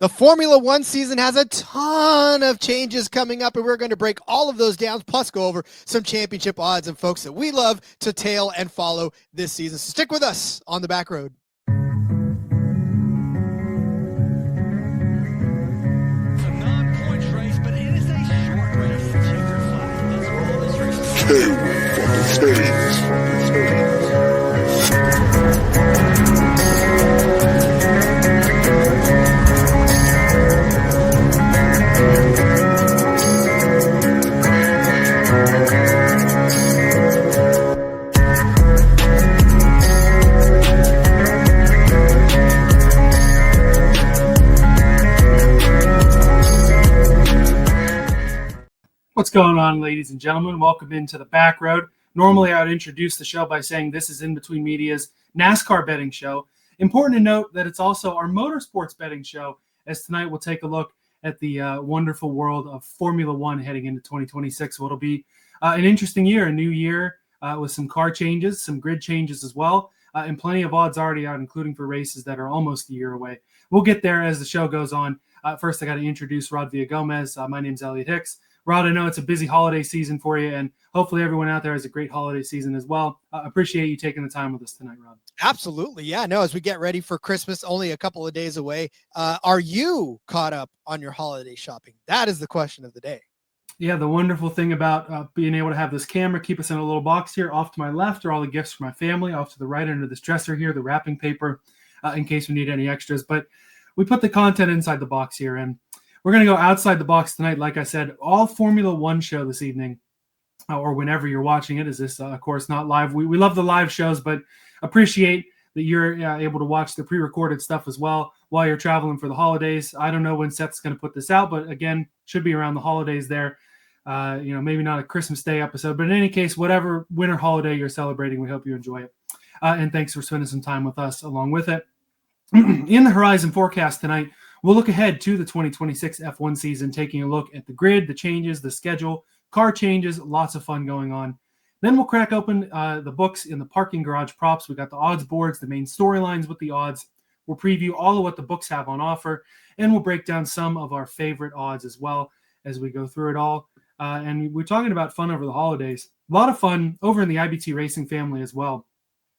The Formula One season has a ton of changes coming up, and we're going to break all of those down, plus go over some championship odds and folks that we love to tail and follow this season. So stick with us on the back road. It's a non-points race, but it is a short race. Checkered flag. That's all this race is. What's going on, ladies and gentlemen? Welcome into the Back Road. Normally, I would introduce the show by saying this is In Between Media's NASCAR betting show. Important to note that it's also our motorsports betting show, as tonight we'll take a look at the wonderful world of Formula One heading into 2026. So it'll be an interesting year, a new year with some car changes, some grid changes as well, and plenty of odds already out, including for races that are almost a year away. We'll get there as the show goes on. First, I got to introduce Rod Villagomez. My name's Elliot Hicks. Rod, I know it's a busy holiday season for you, and hopefully everyone out there has a great holiday season as well. Appreciate you taking the time with us tonight, Rod. Absolutely. Yeah, no, as we get ready for Christmas, only a couple of days away, are you caught up on your holiday shopping? That is the question of the day. Yeah, the wonderful thing about being able to have this camera keep us in a little box here. Off to my left are all the gifts for my family. Off to the right under this dresser here, the wrapping paper, in case we need any extras. But we put the content inside the box here, and we're going to go outside the box tonight. Like I said, all Formula One show this evening, or whenever you're watching it, is this, of course, not live. We love the live shows, but appreciate that you're able to watch the pre-recorded stuff as well while you're traveling for the holidays. I don't know when Seth's going to put this out, but again, should be around the holidays there. Maybe not a Christmas Day episode, but in any case, whatever winter holiday you're celebrating, we hope you enjoy it. And thanks for spending some time with us along with it. In the Horizon Forecast tonight, we'll look ahead to the 2026 F1 season, taking a look at the grid, the changes, the schedule, car changes, lots of fun going on. Then we'll crack open the books in the parking garage props. We got the odds boards, the main storylines with the odds. We'll preview all of what the books have on offer, and we'll break down some of our favorite odds as well as we go through it all. And we're talking about fun over the holidays. A lot of fun over in the IBT Racing family as well.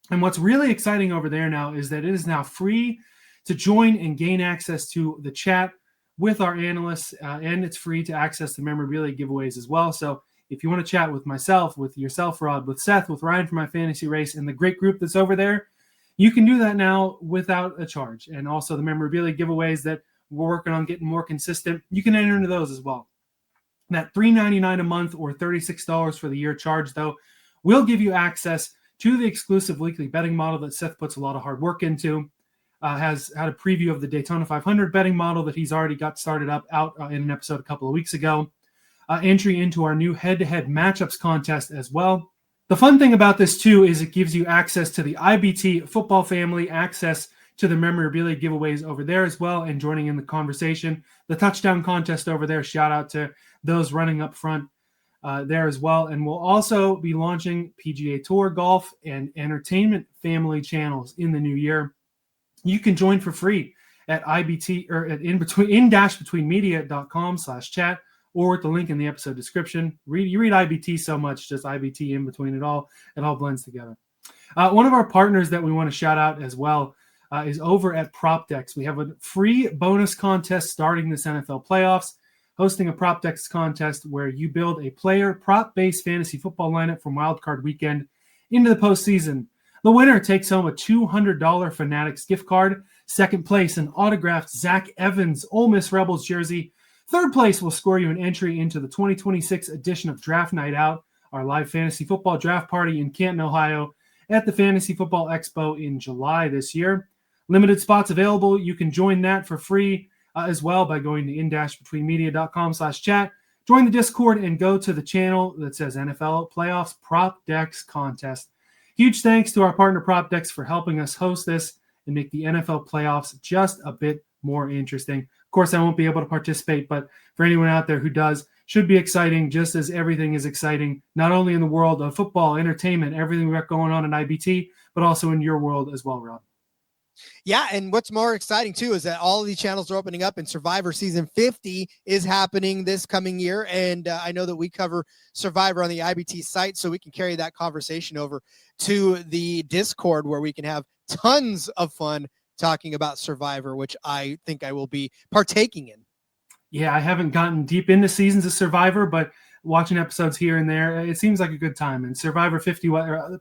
And what's really exciting over there now is that it is now free to join and gain access to the chat with our analysts, and it's free to access the memorabilia giveaways as well. So if you want to chat with myself, with yourself, Rod, with Seth, with Ryan from My Fantasy Race, and the great group that's over there, you can do that now without a charge. And also the memorabilia giveaways that we're working on getting more consistent, you can enter into those as well. That $3.99 a month or $36 for the year charge, though, will give you access to the exclusive weekly betting model that Seth puts a lot of hard work into. Has had a preview of the Daytona 500 betting model that he's already got started up out in an episode a couple of weeks ago. Entry into our new head-to-head matchups contest as well. The fun thing about this, too, is it gives you access to the IBT football family, access to the memorabilia giveaways over there as well, and joining in the conversation. The touchdown contest over there, shout out to those running up front there as well. And we'll also be launching PGA Tour golf and entertainment family channels in the new year. You can join for free at IBT or at in-betweenmedia.com/chat or at the link in the episode description. You read IBT so much, just IBT in between it all blends together. One of our partners that we want to shout out as well is over at PropDecks. We have a free bonus contest starting this NFL playoffs, hosting a PropDecks contest where you build a player prop-based fantasy football lineup from wildcard weekend into the postseason. The winner takes home a $200 Fanatics gift card. Second place, an autographed Zach Evans Ole Miss Rebels jersey. Third place will score you an entry into the 2026 edition of Draft Night Out, our live fantasy football draft party in Canton, Ohio, at the Fantasy Football Expo in July this year. Limited spots available. You can join that for free as well by going to in-betweenmedia.com/chat. Join the Discord and go to the channel that says NFL Playoffs PropDecks Contest. Huge thanks to our partner PropDecks for helping us host this and make the NFL playoffs just a bit more interesting. Of course, I won't be able to participate, but for anyone out there who does, should be exciting, just as everything is exciting, not only in the world of football, entertainment, everything we got going on in IBT, but also in your world as well, Rob. Yeah, and what's more exciting too is that all of these channels are opening up, and Survivor season 50 is happening this coming year. And I know that we cover Survivor on the IBT site, so we can carry that conversation over to the Discord, where we can have tons of fun talking about Survivor, which I think I will be partaking in. Yeah, I haven't gotten deep into seasons of Survivor, but watching episodes here and there, it seems like a good time. And Survivor 50,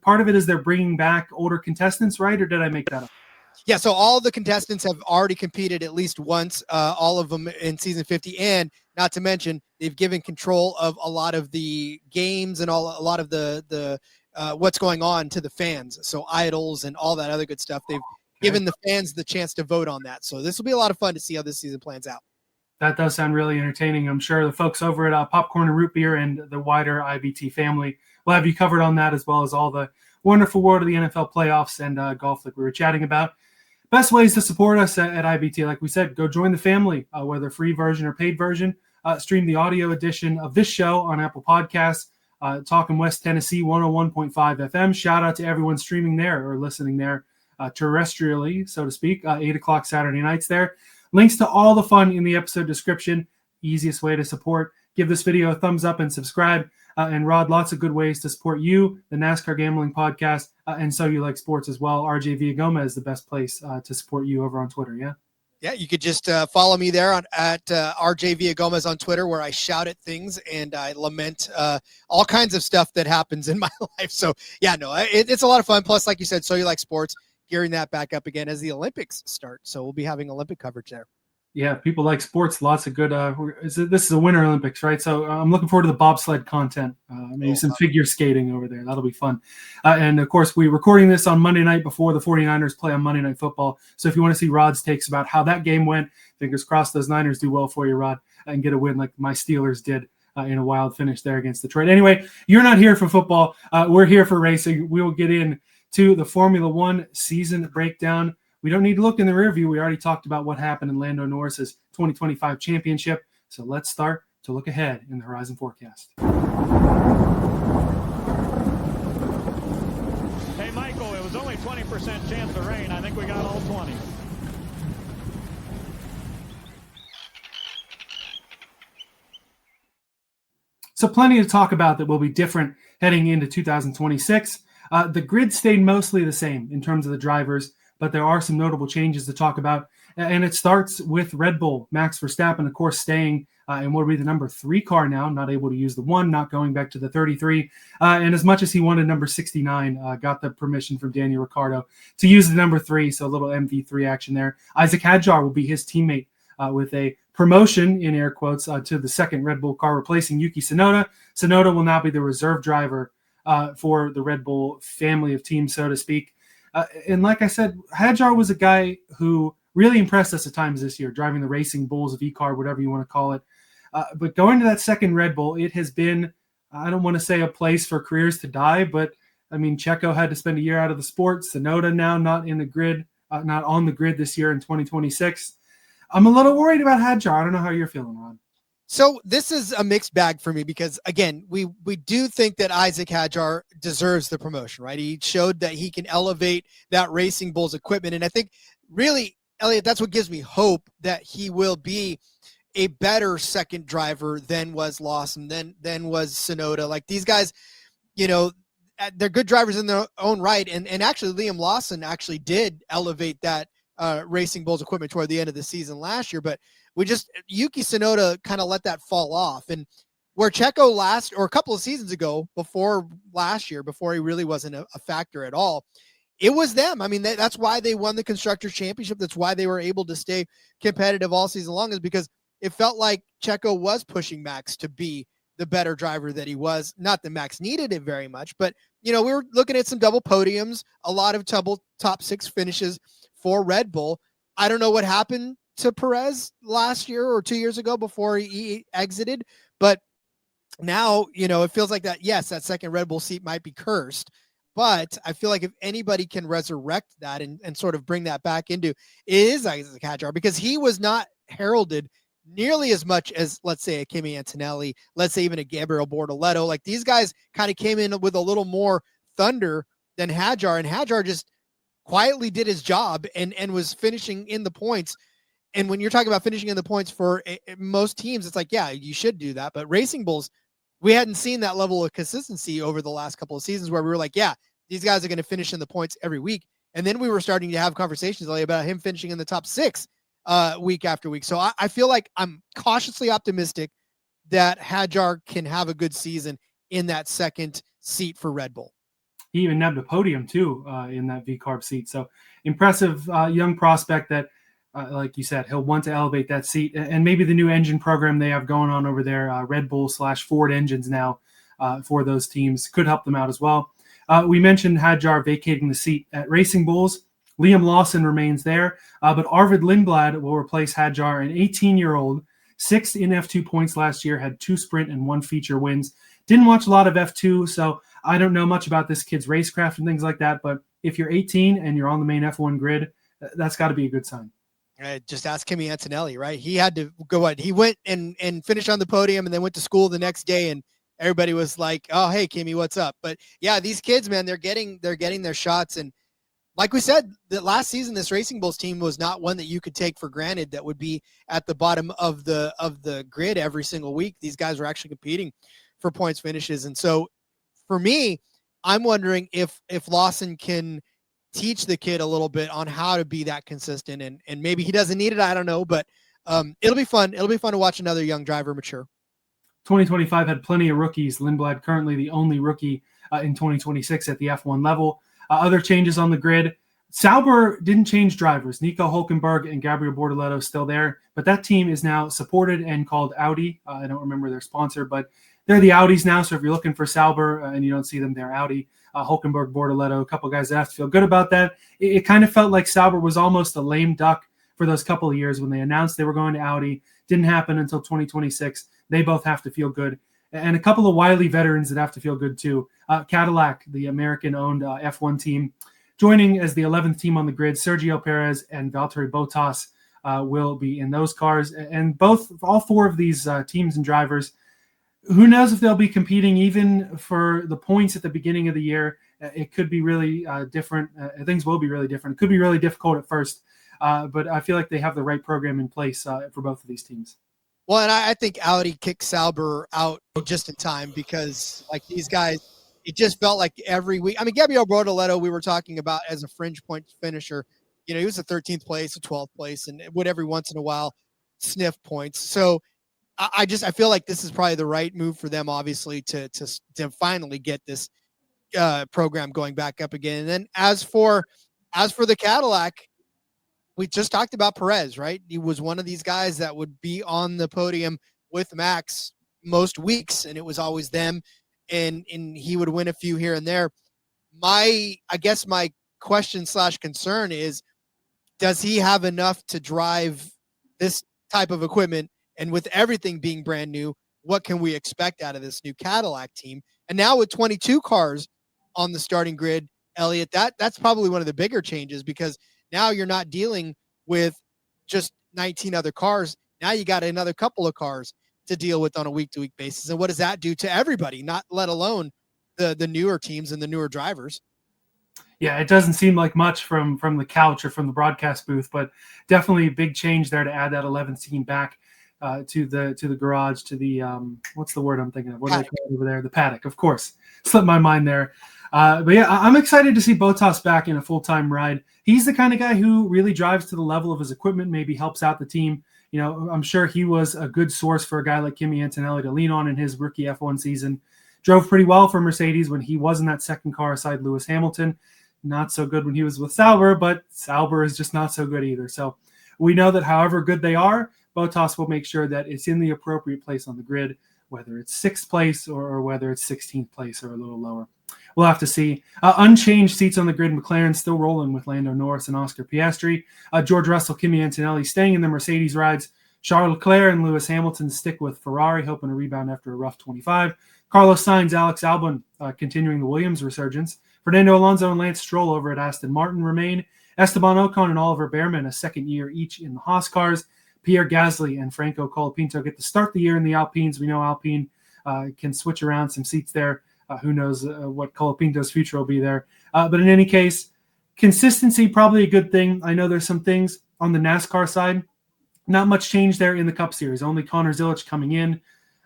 part of it is they're bringing back older contestants, right? Or did I make that up? Yeah, so all the contestants have already competed at least once, all of them in season 50, and not to mention they've given control of a lot of the games and a lot of the what's going on to the fans. So idols and all that other good stuff. They've given the fans the chance to vote on that. So this will be a lot of fun to see how this season plans out. That does sound really entertaining. I'm sure the folks over at Popcorn and Root Beer and the wider IBT family will have you covered on that, as well as all the wonderful world of the NFL playoffs and golf like we were chatting about. Best ways to support us at IBT, like we said, go join the family, whether free version or paid version. Stream the audio edition of this show on Apple Podcasts, Talking West Tennessee 101.5 FM. Shout out to everyone streaming there or listening there terrestrially, so to speak, 8 o'clock Saturday nights there. Links to all the fun in the episode description. Easiest way to support. Give this video a thumbs up and subscribe. And Rod, lots of good ways to support you, the NASCAR Gambling Podcast, and So You Like Sports as well. RJ Villagomez is the best place to support you over on Twitter, yeah? Yeah, you could just follow me there at RJ Villagomez on Twitter, where I shout at things and I lament all kinds of stuff that happens in my life. So, yeah, no, it's a lot of fun. Plus, like you said, So You Like Sports, gearing that back up again as the Olympics start. So we'll be having Olympic coverage there. Yeah, people like sports. Lots of good. This is a Winter Olympics, right? So I'm looking forward to the bobsled content. Maybe some figure skating over there. That'll be fun. And, of course, we're recording this on Monday night before the 49ers play on Monday Night Football. So if you want to see Rod's takes about how that game went, fingers crossed those Niners do well for you, Rod, and get a win like my Steelers did in a wild finish there against Detroit. Anyway, you're not here for football. We're here for racing. We will get in to the Formula One season breakdown. We don't need to look in the rear view. We already talked about what happened in Lando Norris's 2025 championship. So let's start to look ahead in the Horizon Forecast. Hey, Michael, it was only 20% chance of rain. I think we got all 20. So plenty to talk about that will be different heading into 2026. The grid stayed mostly the same in terms of the drivers, but there are some notable changes to talk about. And it starts with Red Bull. Max Verstappen, of course, staying in what will be the number 3 car now, not able to use the 1, not going back to the 33. And as much as he wanted number 69, got the permission from Daniel Ricciardo to use the number 3, so a little MV3 action there. Isaac Hadjar will be his teammate with a promotion, in air quotes, to the second Red Bull car, replacing Yuki Tsunoda. Tsunoda will now be the reserve driver for the Red Bull family of teams, so to speak. And like I said, Hadjar was a guy who really impressed us at times this year, driving the Racing Bulls of E-Car, whatever you want to call it. But going to that second Red Bull, it has been, I don't want to say a place for careers to die, but I mean, Checo had to spend a year out of the sport. Tsunoda now not in the grid, not on the grid this year in 2026. I'm a little worried about Hadjar. I don't know how you're feeling, Ron. So this is a mixed bag for me because, again, we do think that Isaac Hadjar deserves the promotion, right? He showed that he can elevate that Racing Bulls equipment. And I think really, Elliot, that's what gives me hope that he will be a better second driver than was Lawson, than was Tsunoda. Like these guys, you know, they're good drivers in their own right. And actually Liam Lawson actually did elevate that Racing Bulls equipment toward the end of the season last year, but Yuki Tsunoda kind of let that fall off. And where Checo a couple of seasons ago, before last year, before he really wasn't a factor at all, it was them. I mean, that's why they won the Constructors Championship. That's why they were able to stay competitive all season long, is because it felt like Checo was pushing Max to be the better driver that he was. Not that Max needed it very much, but, you know, we were looking at some double podiums, a lot of top 6 finishes for Red Bull. I don't know what happened to Perez last year or 2 years ago before he exited, but now, you know, it feels like that, yes, that second Red Bull seat might be cursed, but I feel like if anybody can resurrect that and sort of bring that back into, it is Isaac Hadjar, because he was not heralded nearly as much as, let's say, a Kimi Antonelli, let's say even a Gabriel Bortoleto. Like these guys kind of came in with a little more thunder than Hadjar, and Hadjar just quietly did his job and was finishing in the points. And when you're talking about finishing in the points for most teams, it's like, yeah, you should do that. But Racing Bulls, we hadn't seen that level of consistency over the last couple of seasons where we were like, yeah, these guys are going to finish in the points every week. And then we were starting to have conversations about him finishing in the top 6 week after week. So I feel like I'm cautiously optimistic that Hadjar can have a good season in that second seat for Red Bull. He even nabbed a podium too in that V-Carb seat. So impressive young prospect that, like you said, he'll want to elevate that seat. And maybe the new engine program they have going on over there, Red Bull / Ford engines now for those teams, could help them out as well. We mentioned Hadjar vacating the seat at Racing Bulls. Liam Lawson remains there, but Arvid Lindblad will replace Hadjar, an 18-year-old, 6th in F2 points last year, had 2 sprint and 1 feature wins. Didn't watch a lot of F2, so I don't know much about this kid's racecraft and things like that, but if you're 18 and you're on the main F1 grid, that's got to be a good sign. Just ask Kimi Antonelli, right? He had to go out. He went and finished on the podium and then went to school the next day, and everybody was like, oh, hey, Kimi, what's up? But yeah, these kids, man, they're getting their shots. And like we said, that last season, this Racing Bulls team was not one that you could take for granted that would be at the bottom of the grid every single week. These guys were actually competing for points finishes. And so for me, I'm wondering if Lawson can teach the kid a little bit on how to be that consistent, and maybe he doesn't need it. I don't know, but it'll be fun. It'll be fun to watch another young driver mature. 2025 had plenty of rookies. Lindblad currently the only rookie in 2026 at the F1 level. Other changes on the grid. Sauber didn't change drivers. Nico Hulkenberg and Gabriel Bortoleto still there, but that team is now supported and called Audi. I don't remember their sponsor, but they're the Audis now. So if you're looking for Sauber and you don't see them, they're Audi. Hulkenberg, Bortoleto, a couple guys that have to feel good about that. It kind of felt like Sauber was almost a lame duck for those couple of years when they announced they were going to Audi. Didn't happen until 2026. They both have to feel good. And a couple of wily veterans that have to feel good too. Cadillac, the American-owned F1 team, joining as the 11th team on the grid. Sergio Pérez and Valtteri Bottas will be in those cars. And all 4 of these teams and drivers, who knows if they'll be competing even for the points at the beginning of the year. It could be really different. Things will be really different. It could be really difficult at first, but I feel like they have the right program in place for both of these teams. Well, and I think Audi kicked Sauber out just in time because, like, these guys, it just felt like every week. I mean, Gabriel Bortoleto, we were talking about as a fringe point finisher. You know, he was a 13th place, a 12th place, and would every once in a while sniff points. So I feel like this is probably the right move for them, obviously, to finally get this program going back up again. And then as for the Cadillac, we just talked about Perez, right? He was one of these guys that would be on the podium with Max most weeks, and it was always them, and he would win a few here and there. I guess my question / concern is, does he have enough to drive this type of equipment? And with everything being brand new, what can we expect out of this new Cadillac team? And now with 22 cars on the starting grid, Elliot, that's probably one of the bigger changes, because now you're not dealing with just 19 other cars. Now you got another couple of cars to deal with on a week-to-week basis. And what does that do to everybody, not let alone the newer teams and the newer drivers? Yeah, it doesn't seem like much from the couch or from the broadcast booth, but definitely a big change there to add that 11th team back to the garage, to the what's the word I'm thinking of? What do they call it over there? The paddock, of course. Slipped my mind there. But yeah, I'm excited to see Bottas back in a full-time ride. He's the kind of guy who really drives to the level of his equipment, maybe helps out the team. You know, I'm sure he was a good source for a guy like Kimi Antonelli to lean on in his rookie F1 season. Drove pretty well for Mercedes when he was in that second car aside Lewis Hamilton. Not so good when he was with Sauber, but Sauber is just not so good either. So we know that however good they are, Bottas will make sure that it's in the appropriate place on the grid, whether it's 6th place or whether it's 16th place or a little lower. We'll have to see. Unchanged seats on the grid. McLaren still rolling with Lando Norris and Oscar Piastri. George Russell, Kimi Antonelli staying in the Mercedes rides. Charles Leclerc and Lewis Hamilton stick with Ferrari, hoping to rebound after a rough 25. Carlos Sainz, Alex Albon continuing the Williams resurgence. Fernando Alonso and Lance Stroll over at Aston Martin remain. Esteban Ocon and Oliver Behrman, a second year each in the Haas cars. Pierre Gasly and Franco Colapinto get to start the year in the Alpines. We know Alpine can switch around some seats there. Who knows what Colapinto's future will be there. But in any case, Consistency, probably a good thing. I know there's some things on the NASCAR side. Not much change there in the Cup Series. Only Connor Zilic coming in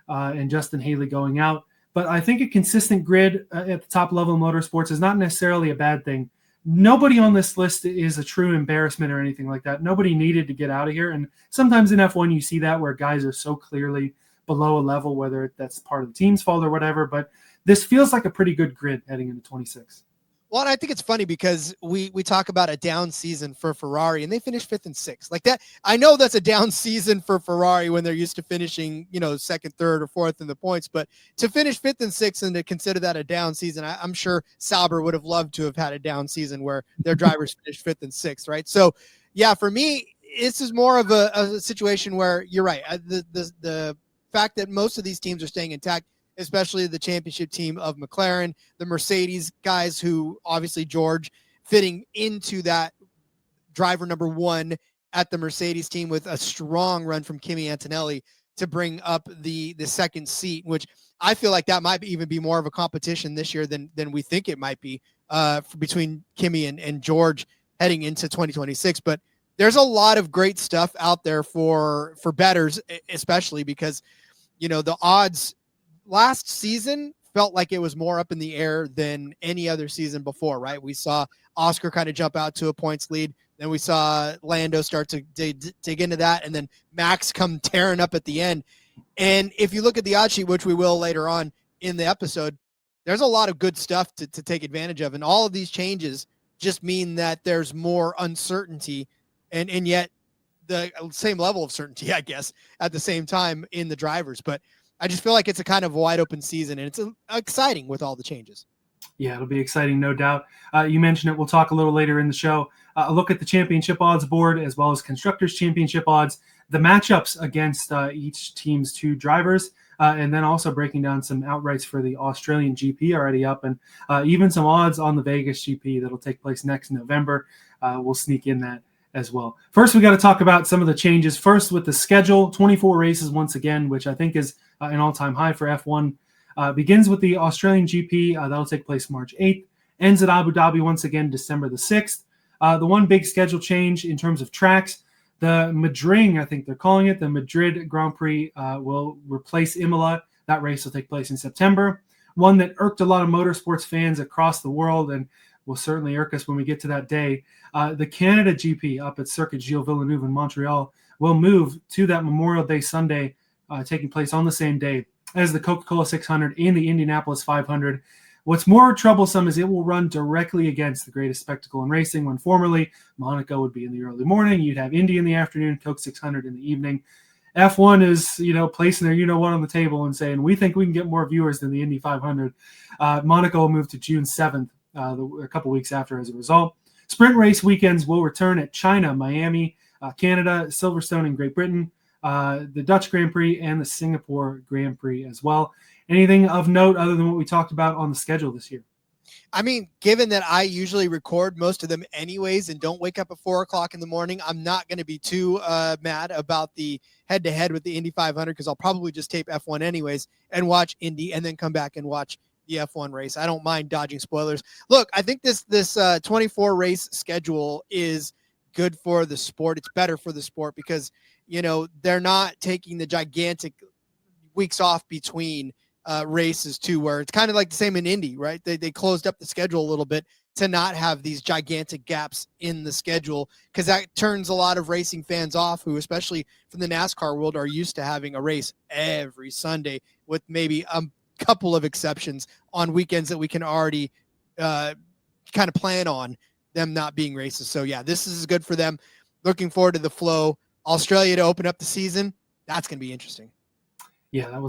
and Justin Haley going out. But I think a consistent grid at the top level of motorsports is not necessarily a bad thing. Nobody on this list is a true embarrassment or anything like that. Nobody needed to get out of here. And sometimes in F1, you see that where guys are so clearly below a level, whether that's part of the team's fault or whatever. But this feels like a pretty good grid heading into 26. Well, and I think it's funny because we talk about a down season for Ferrari and they finished 5th and 6th like that. I know that's a down season for Ferrari when they're used to finishing, 2nd, 3rd, or 4th in the points, but to finish 5th and 6th and to consider that a down season, I'm sure Sauber would have loved to have had a down season where their drivers finished 5th and 6th, right? So yeah, for me, this is more of a situation where you're right. The fact that most of these teams are staying intact, especially the championship team of McLaren, the Mercedes guys who obviously George fitting into that driver number 1 at the Mercedes team with a strong run from Kimi Antonelli to bring up the second seat, which I feel like that might even be more of a competition this year than we think it might be between Kimi and George heading into 2026. But there's a lot of great stuff out there for bettors, especially because, the odds last season felt like it was more up in the air than any other season before, right? We saw Oscar kind of jump out to a points lead. Then we saw Lando start to dig into that. And then Max come tearing up at the end. And if you look at the odds sheet, which we will later on in the episode, there's a lot of good stuff to take advantage of. And all of these changes just mean that there's more uncertainty and yet the same level of certainty, I guess, at the same time in the drivers. But I just feel like it's a kind of wide open season and it's exciting with all the changes. Yeah, it'll be exciting, no doubt. You mentioned it. We'll talk a little later in the show. A look at the championship odds board as well as Constructors championship odds, the matchups against each team's 2 drivers, and then also breaking down some outrights for the Australian GP already up and even some odds on the Vegas GP that'll take place next November. We'll sneak in that as well. First, we got to talk about some of the changes. First, with the schedule, 24 races once again, which I think is an all-time high for F1. Begins with the Australian GP. That'll take place March 8th. Ends at Abu Dhabi once again, December the 6th. The one big schedule change in terms of tracks, the Madrid, I think they're calling it, the Madrid Grand Prix will replace Imola. That race will take place in September. One that irked a lot of motorsports fans across the world and will certainly irk us when we get to that day. The Canada GP up at Circuit Gilles Villeneuve in Montreal will move to that Memorial Day Sunday, taking place on the same day as the Coca-Cola 600 and the Indianapolis 500. What's more troublesome is it will run directly against the greatest spectacle in racing when formerly Monaco would be in the early morning. You'd have Indy in the afternoon, Coke 600 in the evening. F1 is, placing their what on the table and saying, we think we can get more viewers than the Indy 500. Monaco will move to June 7th, a couple weeks after as a result. Sprint race weekends will return at China, Miami, Canada, Silverstone, and Great Britain, the Dutch Grand Prix, and the Singapore Grand Prix as well. Anything of note other than what we talked about on the schedule this year? I mean, given that I usually record most of them anyways and don't wake up at 4 o'clock in the morning, I'm not going to be too mad about the head-to-head with the Indy 500 because I'll probably just tape F1 anyways and watch Indy and then come back and watch the F1 race. I don't mind dodging spoilers. Look, I think this 24 race schedule is good for the sport. It's better for the sport because, they're not taking the gigantic weeks off between races too, where it's kind of like the same in Indy, right? They closed up the schedule a little bit to not have these gigantic gaps in the schedule because that turns a lot of racing fans off who, especially from the NASCAR world, are used to having a race every Sunday with maybe a couple of exceptions on weekends that we can already kind of plan on them not being races. So yeah, this is good for them. Looking forward to the flow. Australia to open up the season. That's going to be interesting. Yeah, that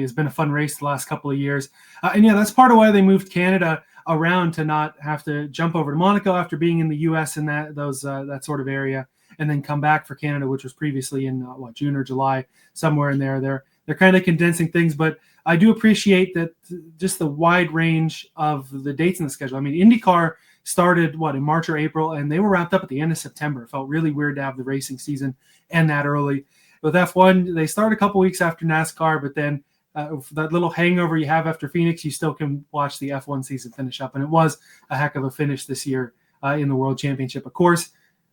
has been a fun race the last couple of years. And yeah, that's part of why they moved Canada around to not have to jump over to Monaco after being in the US and that sort of area, and then come back for Canada, which was previously in June or July, somewhere in there. They're kind of condensing things, but I do appreciate that just the wide range of the dates in the schedule. I mean, IndyCar started in March or April, and they were wrapped up at the end of September. It felt really weird to have the racing season end that early. With F1, they start a couple weeks after NASCAR, but then that little hangover you have after Phoenix, you still can watch the F1 season finish up. And it was a heck of a finish this year in the World Championship, of course.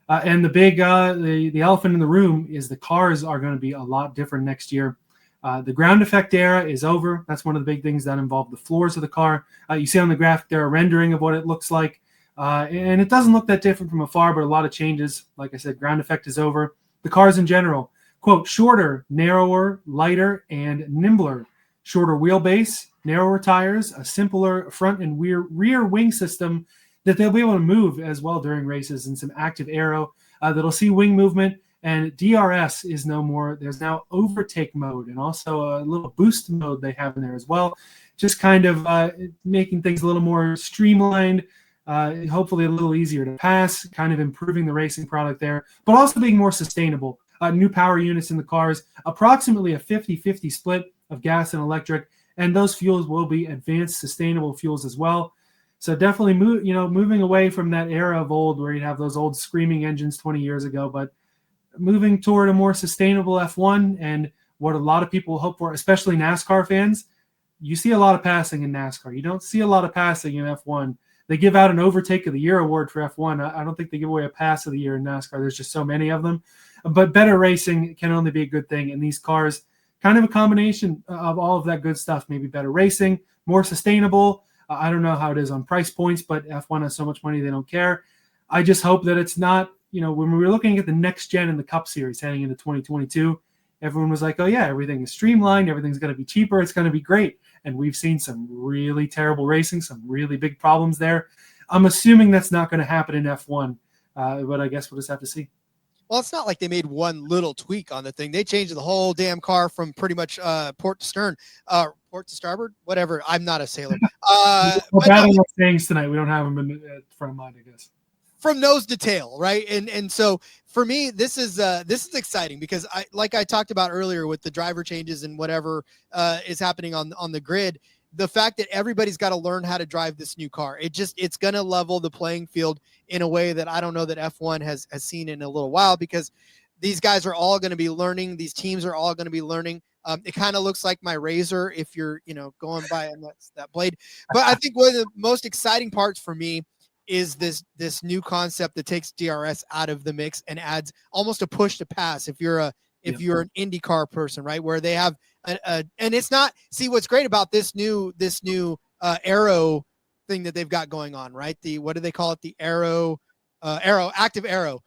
And the big the elephant in the room is the cars are going to be a lot different next year. The ground effect era is over. That's one of the big things that involve the floors of the car. You see on the graphic there a rendering of what it looks like. And it doesn't look that different from afar, but a lot of changes. Like I said, ground effect is over. The cars in general, quote, shorter, narrower, lighter, and nimbler. Shorter wheelbase, narrower tires, a simpler front and rear wing system that they'll be able to move as well during races, and some active aero that'll see wing movement. And DRS is no more. There's now overtake mode and also a little boost mode they have in there as well. Just kind of making things a little more streamlined, hopefully a little easier to pass, kind of improving the racing product there, but also being more sustainable. New power units in the cars, approximately a 50-50 split of gas and electric, and those fuels will be advanced sustainable fuels as well. So definitely moving away from that era of old where you'd have those old screaming engines 20 years ago, but moving toward a more sustainable F1 and what a lot of people hope for, especially NASCAR fans. You see a lot of passing in NASCAR. You don't see a lot of passing in F1. They give out an Overtake of the Year award for F1. I don't think they give away a Pass of the Year in NASCAR. There's just so many of them. But better racing can only be a good thing. And these cars, kind of a combination of all of that good stuff. Maybe better racing, more sustainable. I don't know how it is on price points, but F1 has so much money they don't care. I just hope that it's not, when we were looking at the next gen in the Cup Series heading into 2022, everyone was like, oh yeah, everything is streamlined. Everything's going to be cheaper. It's going to be great. And we've seen some really terrible racing, some really big problems there. I'm assuming that's not going to happen in F1, but I guess we'll just have to see. Well, it's not like they made one little tweak on the thing. They changed the whole damn car from pretty much port to stern, port to starboard, whatever. I'm not a sailor. We're battling with things tonight. We don't have them in front of mind, I guess. From nose to tail, right? And so for me, this is exciting because like I talked about earlier with the driver changes and whatever is happening on the grid. The fact that everybody's got to learn how to drive this new car, it's going to level the playing field in a way that I don't know that F1 has seen in a little while, because these guys are all going to be learning. These teams are all going to be learning. It kind of looks like my razor if you're, going by and that blade. But I think one of the most exciting parts for me is this new concept that takes DRS out of the mix and adds almost a push to pass if you're an IndyCar person, right? Where they have and it's not, see what's great about this new aero thing that they've got going on, right? What do they call it? The active aero,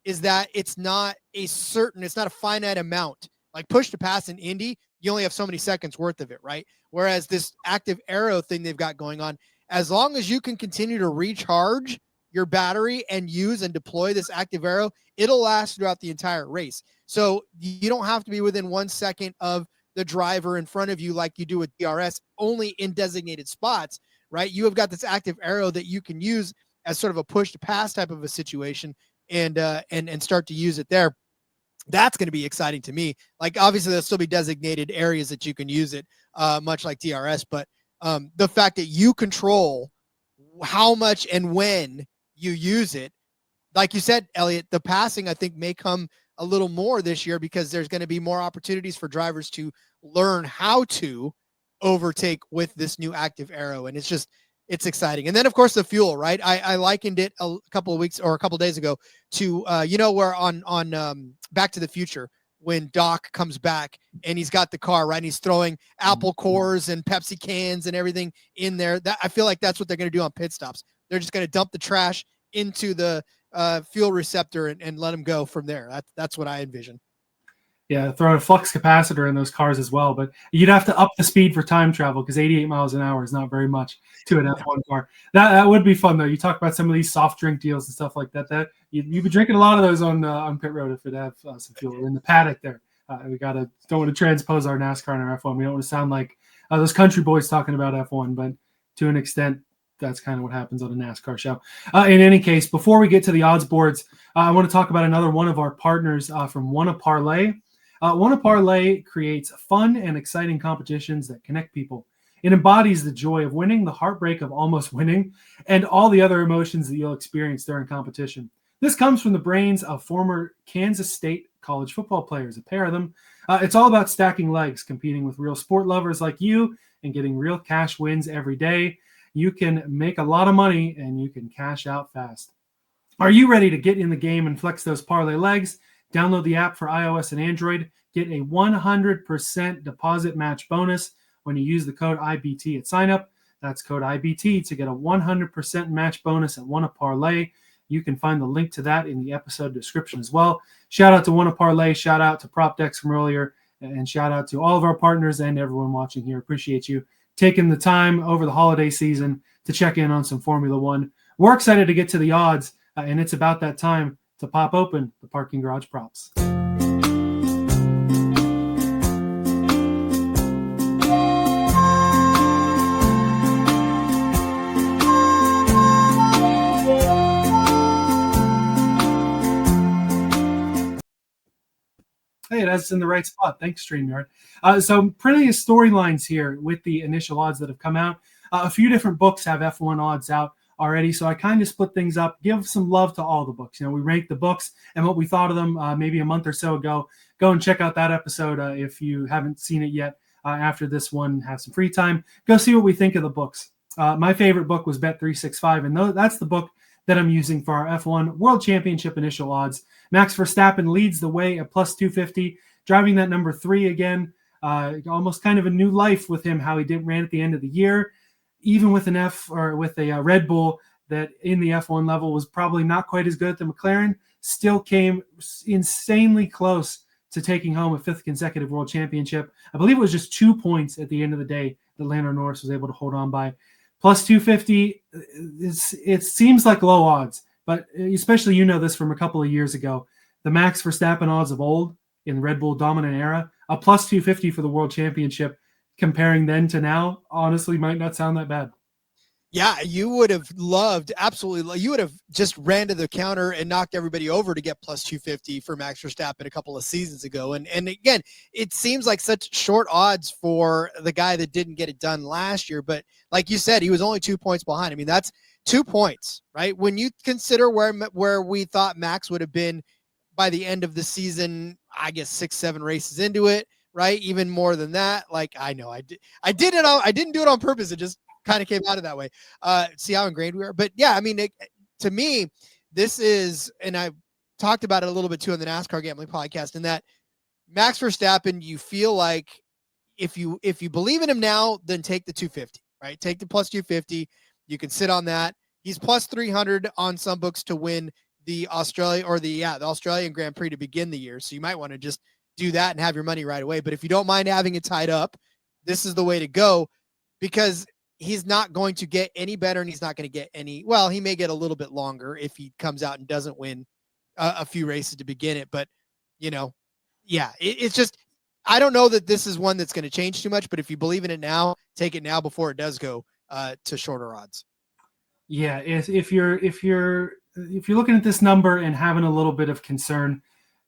is that it's not a finite amount. Like push to pass in Indy, you only have so many seconds worth of it, right? Whereas this active aero thing they've got going on, as long as you can continue to recharge your battery and use and deploy this active aero, it'll last throughout the entire race. So you don't have to be within 1 second of the driver in front of you like you do with DRS, only in designated spots, right? You have got this active aero that you can use as sort of a push to pass type of a situation and start to use it there. That's going to be exciting to me. Like obviously there'll still be designated areas that you can use it, much like DRS, but the fact that you control how much and when you use it, like you said, Elliot, the passing I think may come a little more this year because there's going to be more opportunities for drivers to learn how to overtake with this new active aero. And it's exciting. And then of course the fuel, right? I likened it a couple of weeks or a couple of days ago to, where on Back to the Future, when Doc comes back and he's got the car, right? And he's throwing apple cores and Pepsi cans and everything in there. That I feel like that's what they're going to do on pit stops. They're just going to dump the trash into the fuel receptor and let them go from there. That's what I envision. Yeah, throw a flux capacitor in those cars as well, but you'd have to up the speed for time travel because 88 miles an hour is not very much to an F1 car. That would be fun though. You talk about some of these soft drink deals and stuff like that. That you'd be drinking a lot of those on pit road if it have some fuel in the paddock there. We don't want to transpose our NASCAR and our F1. We don't want to sound like those country boys talking about F1, but to an extent, that's kind of what happens on a NASCAR show. In any case, before we get to the odds boards, I want to talk about another one of our partners from WannaParlay. WannaParlay creates fun and exciting competitions that connect people. It embodies the joy of winning, the heartbreak of almost winning, and all the other emotions that you'll experience during competition. This comes from the brains of former Kansas State college football players, a pair of them. It's all about stacking legs, competing with real sport lovers like you, and getting real cash wins every day. you can make a lot of money and you can cash out fast. Are you ready to get in the game and flex those parlay legs? Download the app for iOS and Android. Get a 100% deposit match bonus when you use the code IBT at signup. That's code IBT to get a 100% match bonus at WannaParlay. You can find the link to that in the episode description as well. Shout out to WannaParlay. Shout out to PropDecks from earlier. And shout out to all of our partners and everyone watching here. Appreciate you taking the time over the holiday season to check in on some Formula One. We're excited to get to the odds, and it's about that time to pop open the parking garage props. Hey, it has us in the right spot. Thanks, StreamYard. So plenty of storylines here with the initial odds that have come out. A few different books have F1 odds out already, so I kind of split things up, give some love to all the books. We ranked the books and what we thought of them maybe a month or so ago. Go and check out that episode if you haven't seen it yet. After this one, have some free time. Go see what we think of the books. My favorite book was Bet365, and that's the book that I'm using for our F1 World Championship initial odds. Max Verstappen leads the way at plus 250, driving that number 3 again. Almost kind of a new life with him, how he ran at the end of the year. Even with a Red Bull that in the F1 level was probably not quite as good at the McLaren, still came insanely close to taking home a 5th consecutive World Championship. I believe it was just 2 points at the end of the day that Lando Norris was able to hold on by. Plus 250, it seems like low odds, but especially this from a couple of years ago. The Max Verstappen odds of old in the Red Bull dominant era, a plus 250 for the World Championship, comparing then to now, honestly might not sound that bad. Yeah, you would have loved, absolutely. You would have just ran to the counter and knocked everybody over to get plus 250 for Max Verstappen a couple of seasons ago. And again, it seems like such short odds for the guy that didn't get it done last year. But like you said, he was only 2 points behind. I mean, that's 2 points, right? When you consider where we thought Max would have been by the end of the season, I guess 6-7 races into it, right? Even more than that. Like, I know I didn't do it on purpose. It just kind of came out of that way. See how ingrained we are. But yeah, I mean, to me, this is, and I talked about it a little bit too on the NASCAR Gambling Podcast, in that Max Verstappen, you feel like if you believe in him now, then take the 250, right? Take the plus 250. You can sit on that. He's plus 300 on some books to win the Australian Grand Prix to begin the year. So you might want to just do that and have your money right away. But if you don't mind having it tied up, this is the way to go, because he's not going to get any better, and he's not going to get any, well, he may get a little bit longer if he comes out and doesn't win a few races to begin it. But, it's just, I don't know that this is one that's going to change too much, but if you believe in it now, take it now before it does go to shorter odds. Yeah. If you're looking at this number and having a little bit of concern,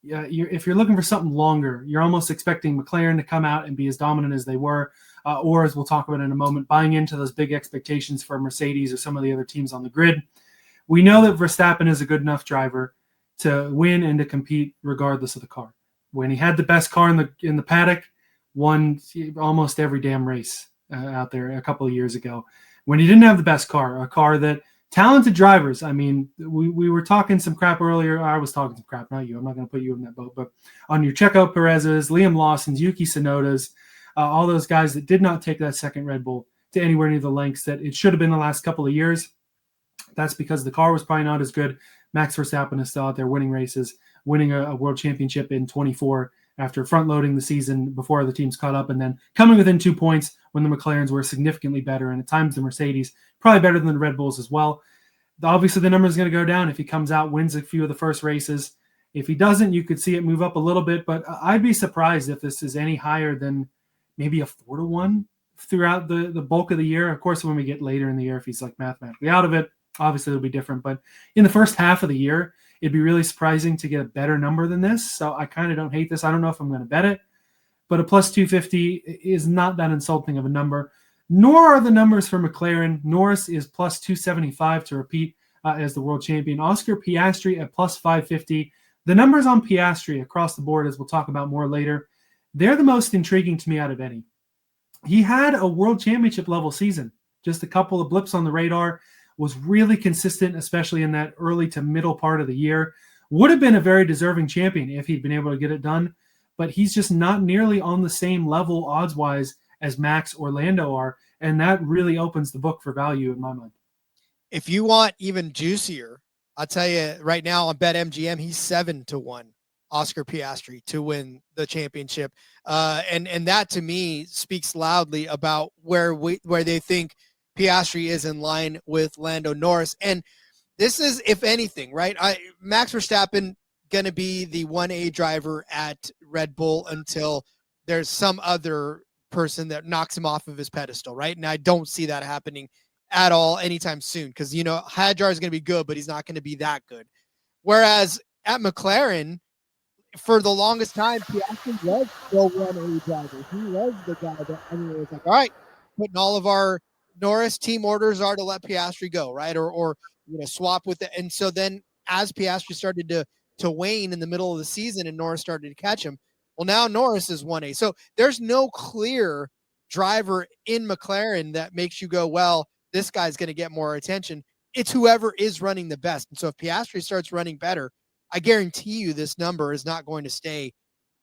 if you're looking for something longer, you're almost expecting McLaren to come out and be as dominant as they were, or as we'll talk about in a moment, buying into those big expectations for Mercedes or some of the other teams on the grid. We know that Verstappen is a good enough driver to win and to compete regardless of the car. When he had the best car in the paddock, won almost every damn race out there a couple of years ago. When he didn't have the best car, a car that talented drivers. I mean, we were talking some crap earlier. I was talking some crap, not you. I'm not going to put you in that boat. But on your Checo Perez's, Liam Lawson's, Yuki Tsunoda's, all those guys that did not take that second Red Bull to anywhere near the lengths that it should have been the last couple of years. That's because the car was probably not as good. Max Verstappen is still out there winning races, winning a world championship in 24 after front-loading the season before the teams caught up, and then coming within 2 points when the McLarens were significantly better, and at times the Mercedes probably better than the Red Bulls as well. Obviously, the number is going to go down if he comes out, wins a few of the first races. If he doesn't, you could see it move up a little bit, but I'd be surprised if this is any higher than maybe a 4-1 throughout the bulk of the year. Of course, when we get later in the year, if he's like mathematically out of it, obviously it'll be different. But in the first half of the year, it'd be really surprising to get a better number than this. So I kind of don't hate this. I don't know if I'm going to bet it, but a plus 250 is not that insulting of a number, nor are the numbers for McLaren. Norris is plus 275 to repeat as the world champion. Oscar Piastri at plus 550. The numbers on Piastri across the board, as we'll talk about more later, they're the most intriguing to me out of any. He had a world championship level season just a couple of blips on the radar, was really consistent, especially in that early to middle part of the year. Would have been a very deserving champion if he'd been able to get it done, but he's just not nearly on the same level odds-wise as Max or Lando are, and that really opens the book for value in my mind. If you want even juicier, I'll tell you right now on BetMGM, he's 7-1, Oscar Piastri, to win the championship. And that to me speaks loudly about where they think Piastri is in line with Lando Norris. And this is, if anything, right? Max Verstappen going to be the 1A driver at Red Bull until there's some other person that knocks him off of his pedestal, right? And I don't see that happening at all anytime soon, because, Hadjar is going to be good, but he's not going to be that good. Whereas at McLaren, for the longest time, Piastri was the 1A driver. He was the guy that everyone was like, all right, putting all of our Norris team orders are to let Piastri go, right? Or swap with it. And so then as Piastri started to wane in the middle of the season and Norris started to catch him, well, now Norris is 1A. So there's no clear driver in McLaren that makes you go, well, this guy's going to get more attention. It's whoever is running the best. And so if Piastri starts running better, I guarantee you this number is not going to stay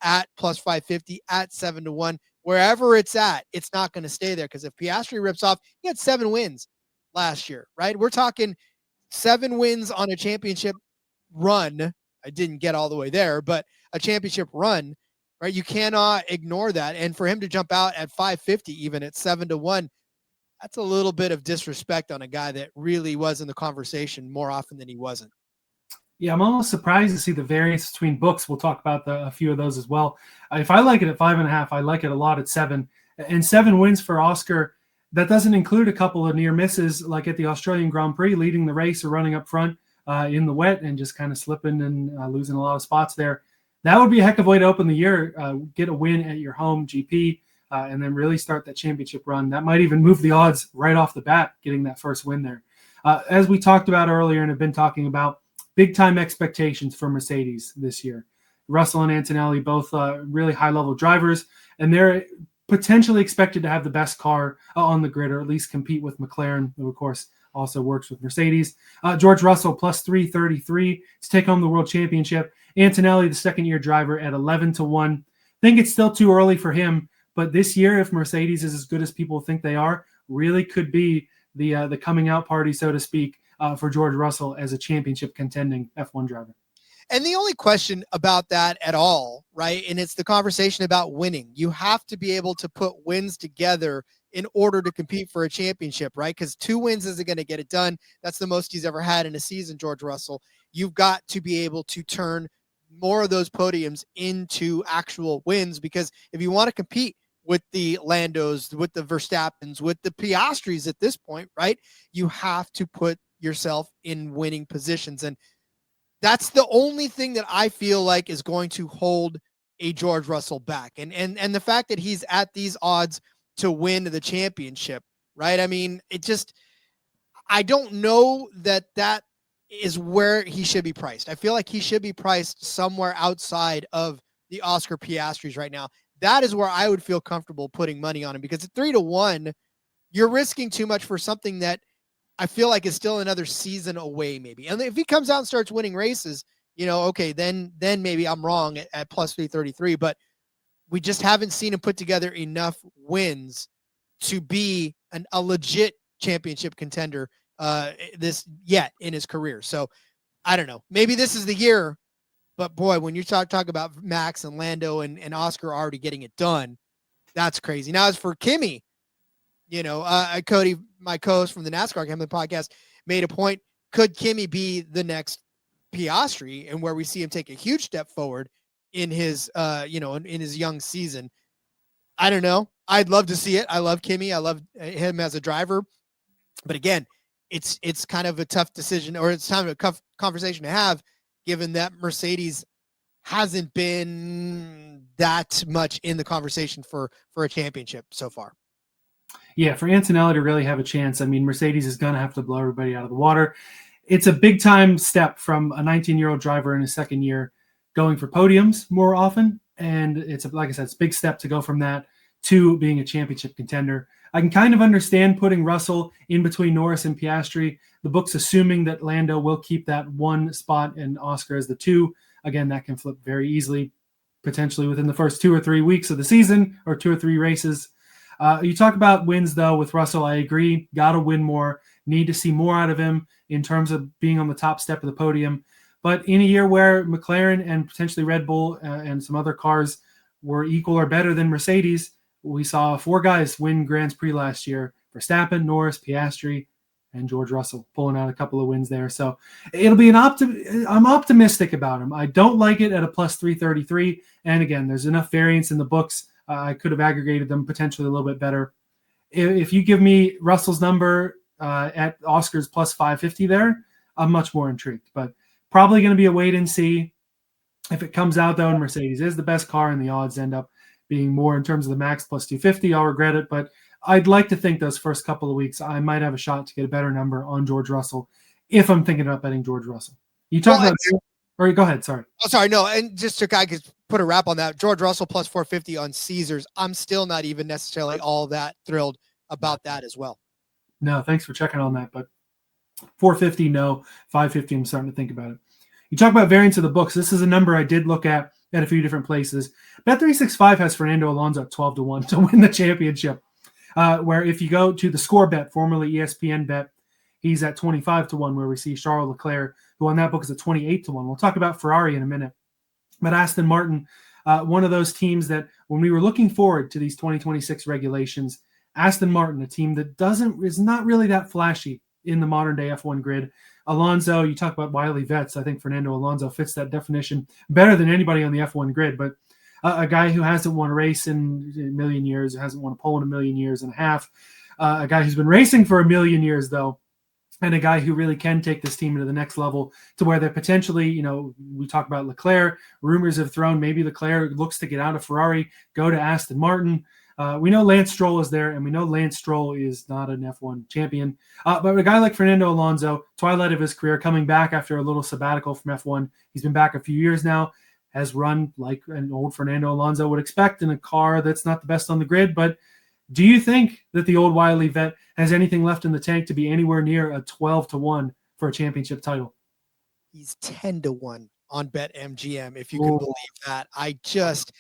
at plus 550, at 7-1. Wherever it's at, it's not going to stay there, because if Piastri rips off, he had 7 wins last year, right? We're talking 7 wins on a championship run. I didn't get all the way there, but a championship run, right? You cannot ignore that. And for him to jump out at 550, even at 7-1, that's a little bit of disrespect on a guy that really was in the conversation more often than he wasn't. Yeah, I'm almost surprised to see the variance between books. We'll talk about a few of those as well. If I like it at 5.5, I like it a lot at 7. And 7 wins for Oscar. That doesn't include a couple of near misses, like at the Australian Grand Prix, leading the race or running up front in the wet and just kind of slipping and losing a lot of spots there. That would be a heck of a way to open the year, get a win at your home GP, and then really start that championship run. That might even move the odds right off the bat, getting that first win there. As we talked about earlier and have been talking about, big-time expectations for Mercedes this year. Russell and Antonelli, both really high-level drivers, and they're potentially expected to have the best car on the grid, or at least compete with McLaren, who, of course, also works with Mercedes. George Russell, plus 333 to take home the World Championship. Antonelli, the second-year driver, at 11-1. I think it's still too early for him, but this year, if Mercedes is as good as people think they are, really could be the coming out party, so to speak, for George Russell as a championship contending F1 driver. And the only question about that at all, right? And it's the conversation about winning. You have to be able to put wins together in order to compete for a championship, right? Because 2 wins isn't going to get it done. That's the most he's ever had in a season, George Russell. You've got to be able to turn more of those podiums into actual wins, because if you want to compete with the Landos, with the Verstappens, with the Piastris at this point, right? You have to put yourself in winning positions. And that's the only thing that I feel like is going to hold a George Russell back. And the fact that he's at these odds to win the championship, right? I mean, I don't know that is where he should be priced. I feel like he should be priced somewhere outside of the Oscar Piastris right now. That is where I would feel comfortable putting money on him, because at 3-1, you're risking too much for something that I feel like is still another season away, maybe. And if he comes out and starts winning races, okay, then maybe I'm wrong at plus 333, but we just haven't seen him put together enough wins to be a legit championship contender this yet in his career. So I don't know. Maybe this is the year, but boy, when you talk about Max and Lando and Oscar already getting it done, that's crazy. Now, as for Kimi, Cody, my co-host from the NASCAR Gambling Podcast, made a point. Could Kimi be the next Piastri, and where we see him take a huge step forward in his, in his young season? I don't know. I'd love to see it. I love Kimi. I love him as a driver. But again, it's kind of a tough decision, or it's kind of a tough conversation to have, given that Mercedes hasn't been that much in the conversation for a championship so far. Yeah, for Antonelli to really have a chance, I mean, Mercedes is going to have to blow everybody out of the water. It's a big-time step from a 19-year-old driver in his second year going for podiums more often. And it's, like I said, it's a big step to go from that to being a championship contender. I can kind of understand putting Russell in between Norris and Piastri. The book's assuming that Lando will keep that one spot and Oscar as the 2. Again, that can flip very easily, potentially within the first 2 or 3 weeks of the season or 2 or 3 races. You talk about wins, though, with Russell. I agree. Got to win more. Need to see more out of him in terms of being on the top step of the podium. But in a year where McLaren and potentially Red Bull and some other cars were equal or better than Mercedes, we saw 4 guys win Grand Prix last year: Verstappen, Norris, Piastri, and George Russell, pulling out a couple of wins there. So it'll be I'm optimistic about him. I don't like it at a plus 333. And again, there's enough variance in the books. I could have aggregated them potentially a little bit better. If you give me Russell's number at Oscar's plus 550 there, I'm much more intrigued. But probably going to be a wait and see. If it comes out, though, and Mercedes is the best car and the odds end up being more in terms of the max plus 250, I'll regret it. But I'd like to think those first couple of weeks I might have a shot to get a better number on George Russell if I'm thinking about betting George Russell. You talk about – or go ahead, sorry. Oh, sorry, no, and just to kind of put a wrap on that, George Russell plus 450 on Caesars, I'm still not even necessarily all that thrilled about that as well. No, thanks for checking on that. But 450, no. 550, I'm starting to think about it. You talk about variance of the books. This is a number I did look at a few different places. Bet365 has Fernando Alonso at 12-1 to win the championship. Where if you go to the Score Bet, formerly ESPN Bet, he's at 25-1, where we see Charles Leclerc, who on that book is at 28-1. We'll talk about Ferrari in a minute. But Aston Martin, one of those teams that when we were looking forward to these 2026 regulations, Aston Martin, a team that is not really that flashy in the modern day F1 grid. Alonso, you talk about wily vets. I think Fernando Alonso fits that definition better than anybody on the F1 grid, but a guy who hasn't won a race in a million years, hasn't won a pole in a million years and a half, a guy who's been racing for a million years, though, and a guy who really can take this team to the next level to where they're potentially, we talk about Leclerc, rumors have thrown maybe Leclerc looks to get out of Ferrari, go to Aston Martin. We know Lance Stroll is there, and we know Lance Stroll is not an F1 champion. But a guy like Fernando Alonso, twilight of his career, coming back after a little sabbatical from F1, he's been back a few years now, has run like an old Fernando Alonso would expect in a car that's not the best on the grid. But do you think that the old wily vet has anything left in the tank to be anywhere near a 12-1 for a championship title? He's 10-1 on BetMGM, if you can believe that.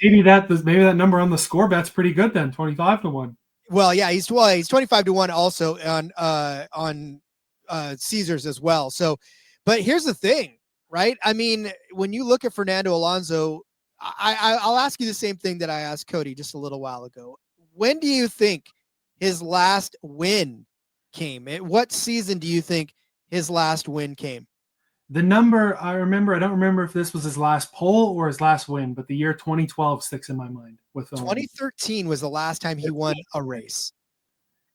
Maybe that number on the Score Bet's pretty good then, 25-1. Well, yeah, he's 25-1 also on Caesars as well. So, but here's the thing, right? I mean, when you look at Fernando Alonso, I'll ask you the same thing that I asked Cody just a little while ago. When do you think his last win came? What season do you think his last win came? The number I don't remember if this was his last pole or his last win, but the year 2012 sticks in my mind. 2013 was the last time he won a race.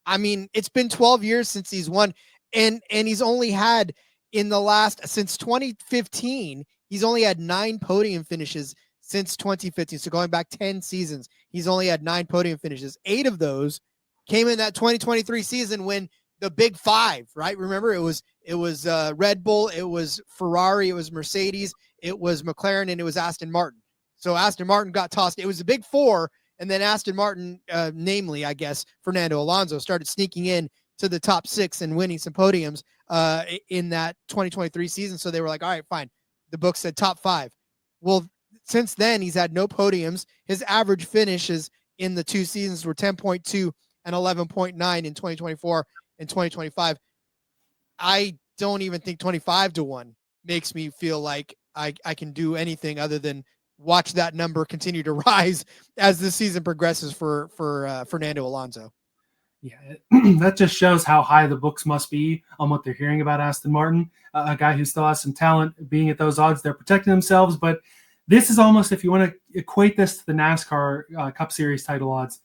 I mean, it's been 12 years since he's won, and he's only had since 2015, he's only had 9 podium finishes since 2015. So going back 10 seasons, he's only had 9 podium finishes. 8 of those came in that 2023 season when the big 5, right? Remember, it was Red Bull, it was Ferrari, it was Mercedes, it was McLaren, and it was Aston Martin. So Aston Martin got tossed. It was the big 4, and then Aston Martin, namely, I guess, Fernando Alonso, started sneaking in to the top 6 and winning some podiums in that 2023 season. So they were like, all right, fine. The book said top 5. Well, since then, he's had no podiums. His average finishes in the 2 seasons were 10.2 and 11.9 in 2024 and 2025. I don't even think 25-1 makes me feel like I can do anything other than watch that number continue to rise as the season progresses for Fernando Alonso. Yeah, that just shows how high the books must be on what they're hearing about Aston Martin, a guy who still has some talent. Being at those odds, they're protecting themselves. But this is almost, if you want to equate this to the NASCAR Cup Series title odds,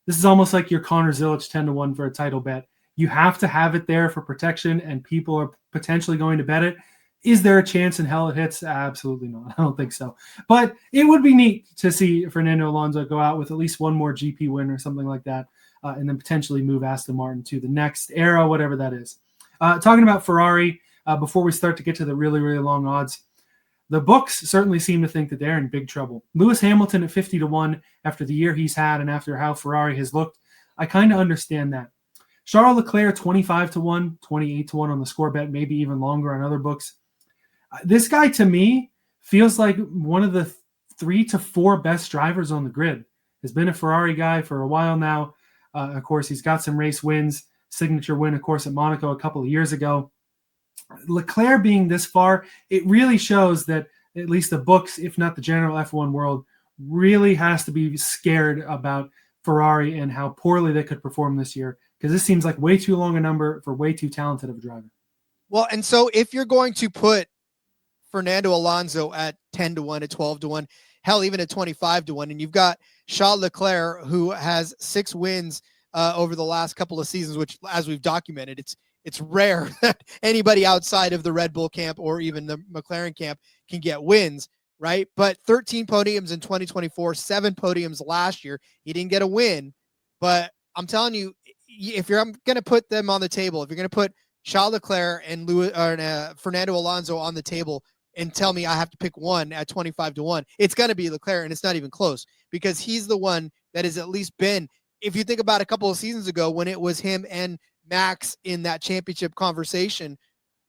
this is almost like your Connor Zilic 10-1 for a title bet. You have to have it there for protection, and people are potentially going to bet it. Is there a chance in hell it hits? Absolutely not. I don't think so. But it would be neat to see Fernando Alonso go out with at least one more GP win or something like that, and then potentially move Aston Martin to the next era, whatever that is. Talking about Ferrari, before we start to get to the really, really long odds, The books certainly seem to think that they're in big trouble. Lewis Hamilton at 50-1 after the year he's had and after how Ferrari has looked, I kind of understand that. Charles Leclerc 25-1, 28-1 on the score bet, maybe even longer on other books. This guy to me feels like one of the 3 to 4 best drivers on the grid. Has been a Ferrari guy for a while now. Of course, he's got some race wins, signature win, of course, at Monaco a couple of years ago. Leclerc being this far, it really shows that at least the books, if not the general F1 world, really has to be scared about Ferrari and how poorly they could perform this year, because this seems like way too long a number for way too talented of a driver. Well, and so if you're going to put Fernando Alonso at 10-1, at 12-1, hell, even at 25-1, and you've got Charles Leclerc, who has 6 wins over the last couple of seasons, which, as we've documented, it's rare that anybody outside of the Red Bull camp or even the McLaren camp can get wins, right? But 13 podiums in 2024, 7 podiums last year. He didn't get a win, but I'm telling you, if you're going to put them on the table, if you're going to put Charles Leclerc and Fernando Alonso on the table and tell me I have to pick one at 25-1, it's going to be Leclerc, and it's not even close, because he's the one that has at least been, if you think about a couple of seasons ago when it was him and Max in that championship conversation,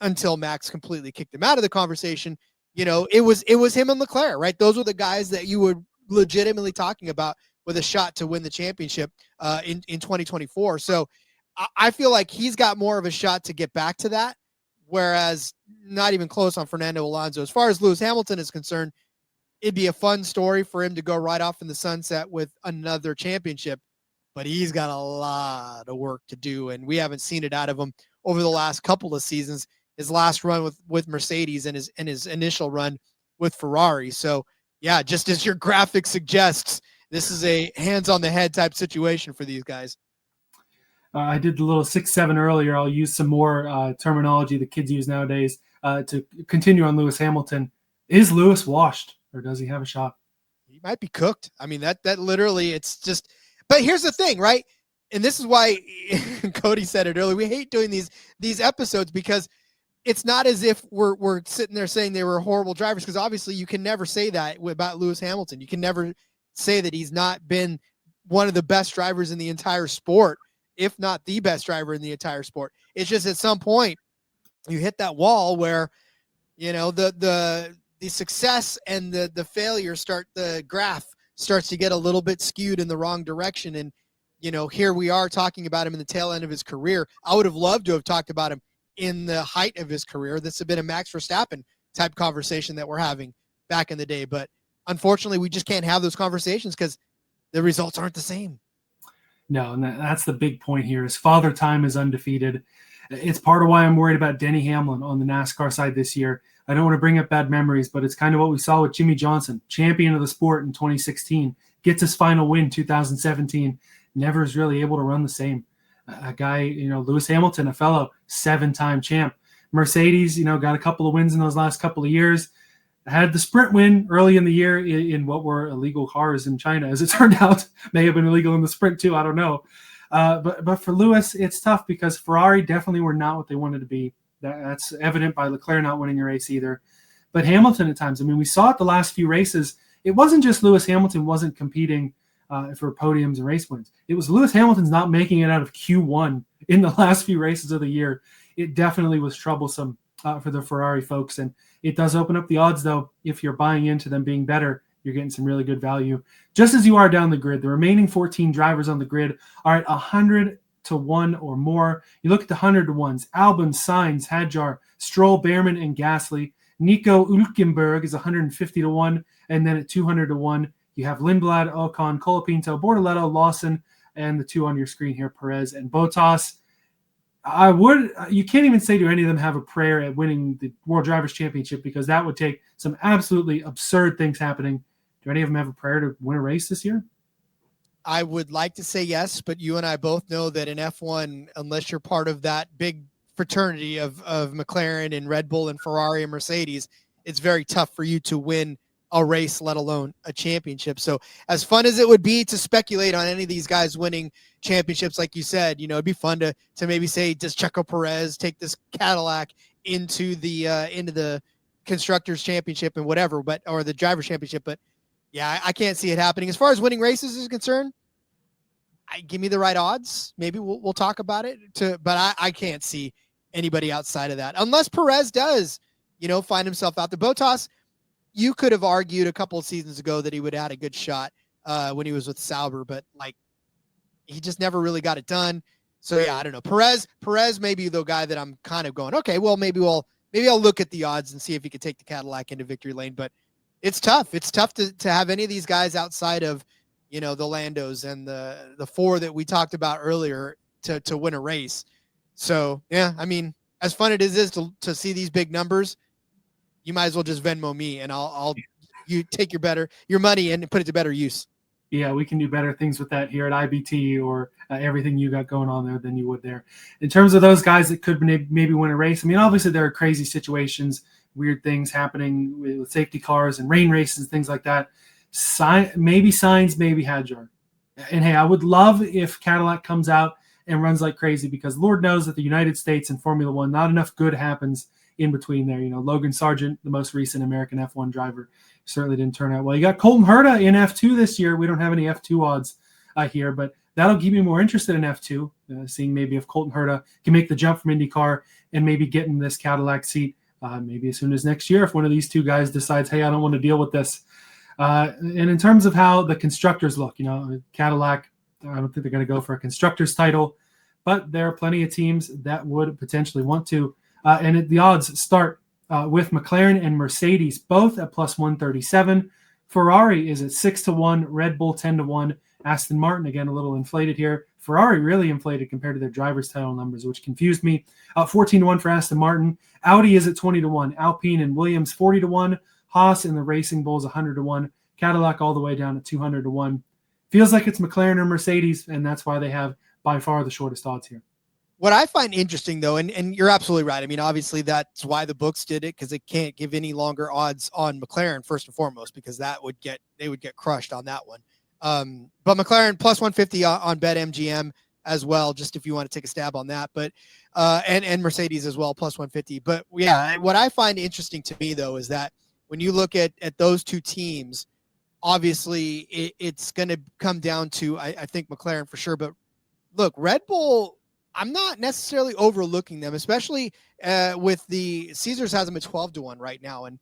until Max completely kicked him out of the conversation, it was him and Leclerc, right? Those were the guys that you were legitimately talking about with a shot to win the championship in 2024. So I feel like he's got more of a shot to get back to that, whereas not even close on Fernando Alonso. As far as Lewis Hamilton is concerned, it'd be a fun story for him to go right off in the sunset with another championship, but he's got a lot of work to do, and we haven't seen it out of him over the last couple of seasons. His last run with Mercedes and his initial run with Ferrari. So yeah, just as your graphic suggests, this is a hands on the head type situation for these guys. I did the little 6-7 earlier. I'll use some more terminology the kids use nowadays to continue on Lewis Hamilton. Is Lewis washed, or does he have a shot? He might be cooked. I mean, that literally, it's just, but here's the thing, right? And this is why Cody said it earlier. We hate doing these episodes, because it's not as if we're sitting there saying they were horrible drivers, because obviously you can never say that about Lewis Hamilton. You can never say that he's not been one of the best drivers in the entire sport, if not the best driver in the entire sport. It's just at some point you hit that wall where, the success and the failure the graph starts to get a little bit skewed in the wrong direction. And, here we are talking about him in the tail end of his career. I would have loved to have talked about him in the height of his career. This had been a Max Verstappen type conversation that we're having back in the day. But unfortunately, we just can't have those conversations because the results aren't the same. No, and that's the big point here is Father Time is undefeated. It's part of why I'm worried about Denny Hamlin on the NASCAR side this year. I don't want to bring up bad memories, but it's kind of what we saw with Jimmy Johnson, champion of the sport in 2016, gets his final win 2017, never is really able to run the same. A guy, Lewis Hamilton, a fellow 7-time champ. Mercedes, got a couple of wins in those last couple of years. Had the sprint win early in the year in what were illegal cars in China, as it turned out. May have been illegal in the sprint too, I don't know. But for Lewis, it's tough because Ferrari definitely were not what they wanted to be. That's evident by Leclerc not winning a race either. But Hamilton at times, we saw it the last few races. It wasn't just Lewis Hamilton wasn't competing for podiums and race wins. It was Lewis Hamilton's not making it out of Q1 in the last few races of the year. It definitely was troublesome for the Ferrari folks. And it does open up the odds, though. If you're buying into them being better, you're getting some really good value. Just as you are down the grid, the remaining 14 drivers on the grid are at 100-1 or more. You look at the 100-1s, Albon, Sainz, Hadjar, Stroll, Behrman, and Gasly. Nico Hulkenberg is 150-1. And then at 200-1, you have Lindblad, Ocon, Colapinto, Bortoleto, Lawson, and the two on your screen here, Perez and Bottas. You can't even say do any of them have a prayer at winning the World Drivers' Championship, because that would take some absolutely absurd things happening. Do any of them have a prayer to win a race this year? I would like to say yes, but you and I both know that in F1, unless you're part of that big fraternity of McLaren and Red Bull and Ferrari and Mercedes, it's very tough for you to win a race, let alone a championship. So as fun as it would be to speculate on any of these guys winning championships, like you said, it'd be fun to maybe say, does Checo Perez take this Cadillac into the constructors championship and whatever, or the driver's championship. But yeah, I can't see it happening. As far as winning races is concerned, give me the right odds. Maybe we'll talk about it. But I can't see anybody outside of that unless Perez does, find himself out. The Bottas, you could have argued a couple of seasons ago that he would have had a good shot when he was with Sauber, but he just never really got it done. So yeah, I don't know. Perez may be the guy that I'm kind of going, okay, well, maybe I'll look at the odds and see if he could take the Cadillac into victory lane. But it's tough. It's tough to have any of these guys outside of, the Landos and the four that we talked about earlier to win a race. So yeah, I mean, as fun it is to see these big numbers, you might as well just Venmo me and you take your money and put it to better use. Yeah, we can do better things with that here at IBT or everything you got going on there than you would there. In terms of those guys that could maybe win a race, I mean, obviously there are crazy situations, weird things happening with safety cars and rain races and things like that. Maybe Sainz, maybe Hadjar. And hey, I would love if Cadillac comes out and runs like crazy because Lord knows that the United States and Formula One, not enough good happens in between there. Logan Sargent, the most recent American F1 driver, certainly didn't turn out well. You got Colton Herta in F2 this year. We don't have any F2 odds here, but that'll keep me more interested in F2, seeing maybe if Colton Herta can make the jump from IndyCar and maybe get in this Cadillac seat maybe as soon as next year if one of these two guys decides, hey, I don't want to deal with this. And in terms of how the constructors look, Cadillac, I don't think they're going to go for a constructor's title, but there are plenty of teams that would potentially want to. And the odds start with McLaren and Mercedes, both at plus 137. Ferrari is at 6-1, Red Bull 10-1, Aston Martin, again, a little inflated here. Ferrari really inflated compared to their driver's title numbers, which confused me. 14-1 for Aston Martin. Audi is at 20-1, Alpine and Williams 40-1, Haas and the Racing Bulls 100-1, Cadillac all the way down at 200-1. Feels like it's McLaren or Mercedes, and that's why they have by far the shortest odds here. What I find interesting, though, and you're absolutely right. I mean, obviously, that's why the books did it, because they can't give any longer odds on McLaren, first and foremost, because they would get crushed on that one. But McLaren plus 150 on BetMGM as well, just if you want to take a stab on that. But and Mercedes as well, plus 150. But yeah, what I find interesting to me, though, is that when you look at those two teams, obviously it's going to come down to, I think, McLaren for sure. But look, Red Bull, I'm not necessarily overlooking them, especially with the Caesars has them at 12-1 right now. And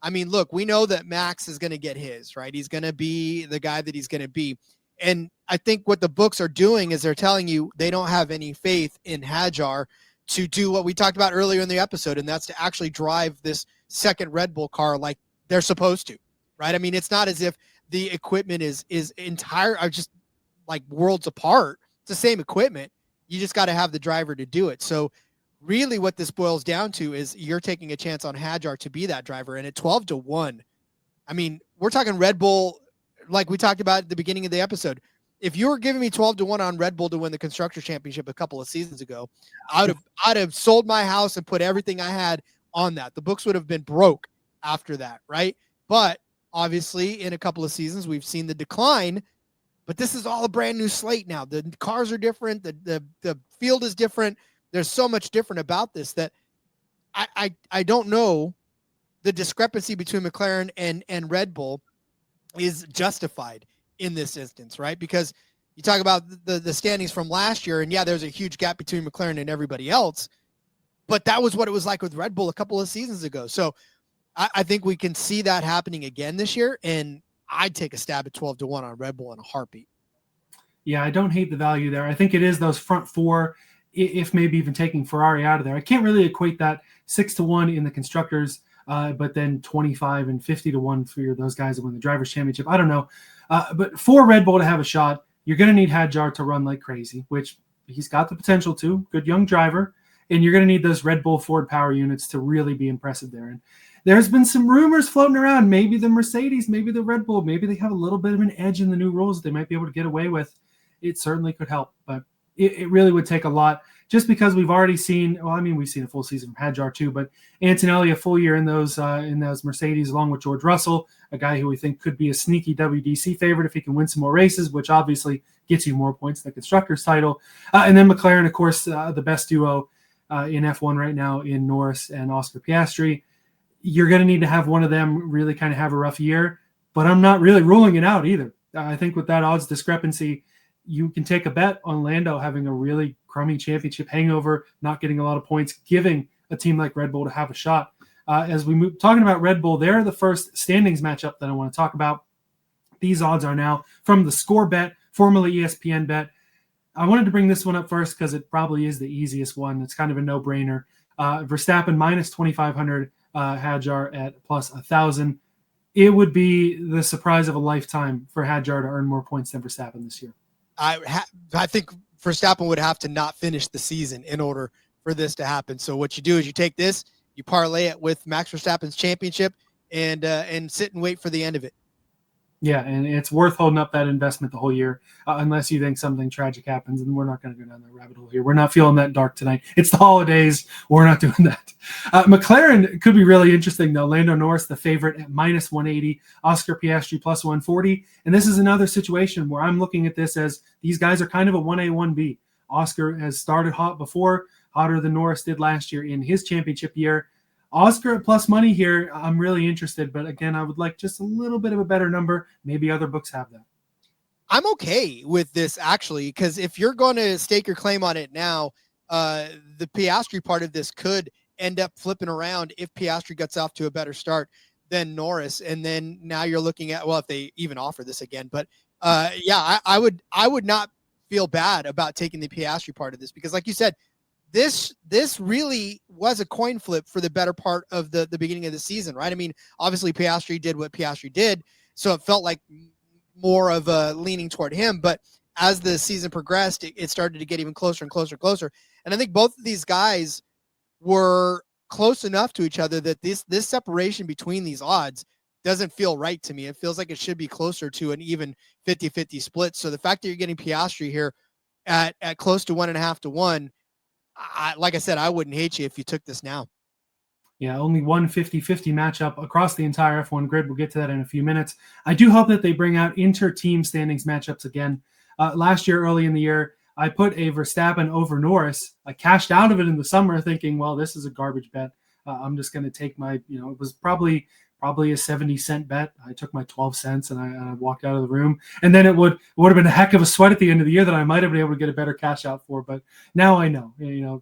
I mean, look, we know that Max is going to get his, right? He's going to be the guy that he's going to be. And I think what the books are doing is they're telling you they don't have any faith in Hadjar to do what we talked about earlier in the episode, and that's to actually drive this second Red Bull car like they're supposed to, right? I mean, it's not as if the equipment is just like worlds apart. It's the same equipment. You just got to have the driver to do it. So really what this boils down to is you're taking a chance on Hadjar to be that driver. And at 12-1, I mean, we're talking Red Bull, like we talked about at the beginning of the episode. If you were giving me 12-1 on Red Bull to win the Constructor Championship a couple of seasons ago, I'd have sold my house and put everything I had on that. The books would have been broke after that, right? But obviously in a couple of seasons, we've seen the decline. But this is all a brand new slate now. The cars are different. The field is different. There's so much different about this that I don't know the discrepancy between McLaren and Red Bull is justified in this instance, right? Because you talk about the standings from last year, and yeah, there's a huge gap between McLaren and everybody else. But that was what it was like with Red Bull a couple of seasons ago. So I think we can see that happening again this year, and I'd take a stab at 12-1 on Red Bull in a heartbeat. Yeah, I don't hate the value there. I think it is those front four, if maybe even taking Ferrari out of there. I can't really equate that 6-1 in the constructors, but then 25 and 50-1 for those guys that win the Drivers' Championship. I don't know. But for Red Bull to have a shot, you're going to need Hadjar to run like crazy, which he's got the potential to. Good young driver. And you're going to need those Red Bull Ford power units to really be impressive there. And there's been some rumors floating around. Maybe the Mercedes, maybe the Red Bull, maybe they have a little bit of an edge in the new rules they might be able to get away with. It certainly could help, but it really would take a lot just because we've already seen, we've seen a full season from Hadjar too, but Antonelli a full year in those Mercedes along with George Russell, a guy who we think could be a sneaky WDC favorite if he can win some more races, which obviously gets you more points in the Constructors title. And then McLaren, of course, the best duo in F1 right now in Norris and Oscar Piastri. you're going to need to have one of them really kind of have a rough year, but I'm not really ruling it out either. I think with that odds discrepancy, you can take a bet on Lando having a really crummy championship hangover, not getting a lot of points, giving a team like Red Bull to have a shot. As we move, talking about Red Bull, they're the first standings matchup that I want to talk about. These odds are now from the Score Bet, formerly ESPN Bet. I wanted to bring this one up first because it probably is the easiest one. It's kind of a no-brainer. Verstappen minus 2,500, Hadjar at plus 1,000. It would be the surprise of a lifetime for Hadjar to earn more points than Verstappen this year. I think Verstappen would have to not finish the season in order for this to happen. So what you do is you take this, you parlay it with Max Verstappen's championship, and sit and wait for the end of it. Yeah, and it's worth holding up that investment the whole year, unless you think something tragic happens, and we're not going to go down that rabbit hole here. We're not feeling that dark tonight. It's the holidays. We're not doing that. McLaren could be really interesting, though. Lando Norris, the favorite, at minus 180. Oscar Piastri, plus 140. And this is another situation where I'm looking at this as these guys are kind of a 1A, 1B. Oscar has started hot before, hotter than Norris did last year in his championship year. Oscar at plus money here, I'm really interested, but again, I would like just a little bit of a better number. Maybe other books have that. I'm okay with this, actually, because if you're going to stake your claim on it now, the Piastri part of this could end up flipping around if Piastri gets off to a better start than Norris. And then now you're looking at, well, if they even offer this again, but I would not feel bad about taking the Piastri part of this, because like you said, this really was a coin flip for the better part of the beginning of the season, right? I mean, obviously Piastri did what Piastri did, so it felt like more of a leaning toward him. But as the season progressed, it started to get even closer and closer and closer. And I think both of these guys were close enough to each other that this separation between these odds doesn't feel right to me. It feels like it should be closer to an even 50-50 split. So the fact that you're getting Piastri here at close to 1.5 to 1, like I said, I wouldn't hate you if you took this now. Yeah, only one 50-50 matchup across the entire F1 grid. We'll get to that in a few minutes. I do hope that they bring out inter-team standings matchups again. Last year, early in the year, I put a Verstappen over Norris. I cashed out of it in the summer thinking, well, this is a garbage bet. I'm just going to take my, it was probably a 70-cent bet. I took my 12 cents and I walked out of the room. And then it would have been a heck of a sweat at the end of the year that I might have been able to get a better cash out for. But now I know,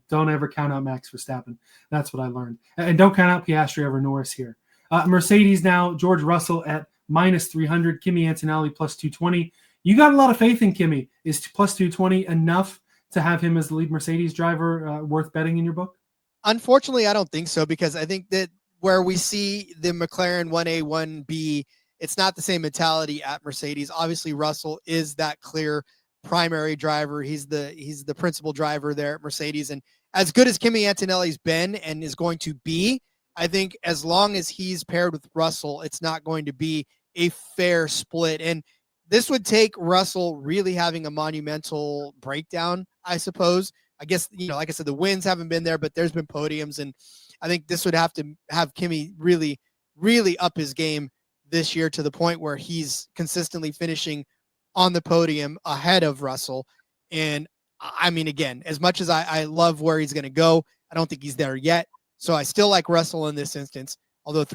don't ever count out Max Verstappen. That's what I learned. And don't count out Piastri over Norris here. Mercedes now, George Russell at minus 300, Kimi Antonelli plus 220. You got a lot of faith in Kimi. Is plus 220 enough to have him as the lead Mercedes driver worth betting in your book? Unfortunately, I don't think so, because I think that where we see the McLaren 1A, 1B, it's not the same mentality at Mercedes. Obviously, Russell is that clear primary driver. He's the principal driver there at Mercedes. And as good as Kimi Antonelli's been and is going to be, I think as long as he's paired with Russell, it's not going to be a fair split. And this would take Russell really having a monumental breakdown, I suppose. I guess, like I said, the wins haven't been there, but there's been podiums, and I think this would have to have Kimi really, really up his game this year to the point where he's consistently finishing on the podium ahead of Russell. And I mean, again, as much as I love where he's going to go, I don't think he's there yet. So I still like Russell in this instance, although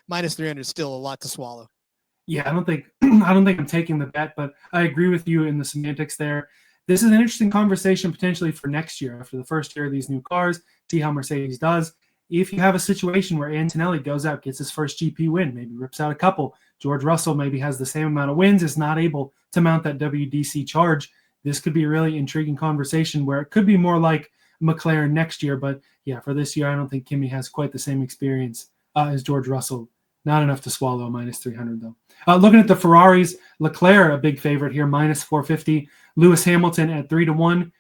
minus 300 is still a lot to swallow. Yeah, I don't think I'm taking the bet, but I agree with you in the semantics there. This is an interesting conversation potentially for next year after the first year of these new cars, see how Mercedes does. If you have a situation where Antonelli goes out, gets his first GP win, maybe rips out a couple, George Russell maybe has the same amount of wins, is not able to mount that WDC charge, this could be a really intriguing conversation where it could be more like McLaren next year. But yeah, for this year, I don't think Kimi has quite the same experience as George Russell. Not enough to swallow minus 300, though. Looking at the Ferraris, Leclerc, a big favorite here, minus 450. Lewis Hamilton at 3-1.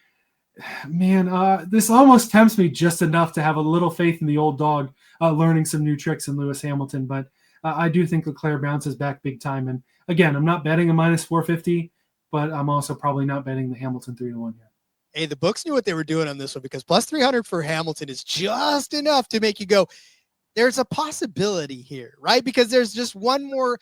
Man, this almost tempts me just enough to have a little faith in the old dog learning some new tricks in Lewis Hamilton. But I do think Leclerc bounces back big time. And again, I'm not betting a minus 450, but I'm also probably not betting the Hamilton 3-1 here. Hey, the books knew what they were doing on this one, because plus 300 for Hamilton is just enough to make you go, there's a possibility here, right? Because there's just one more.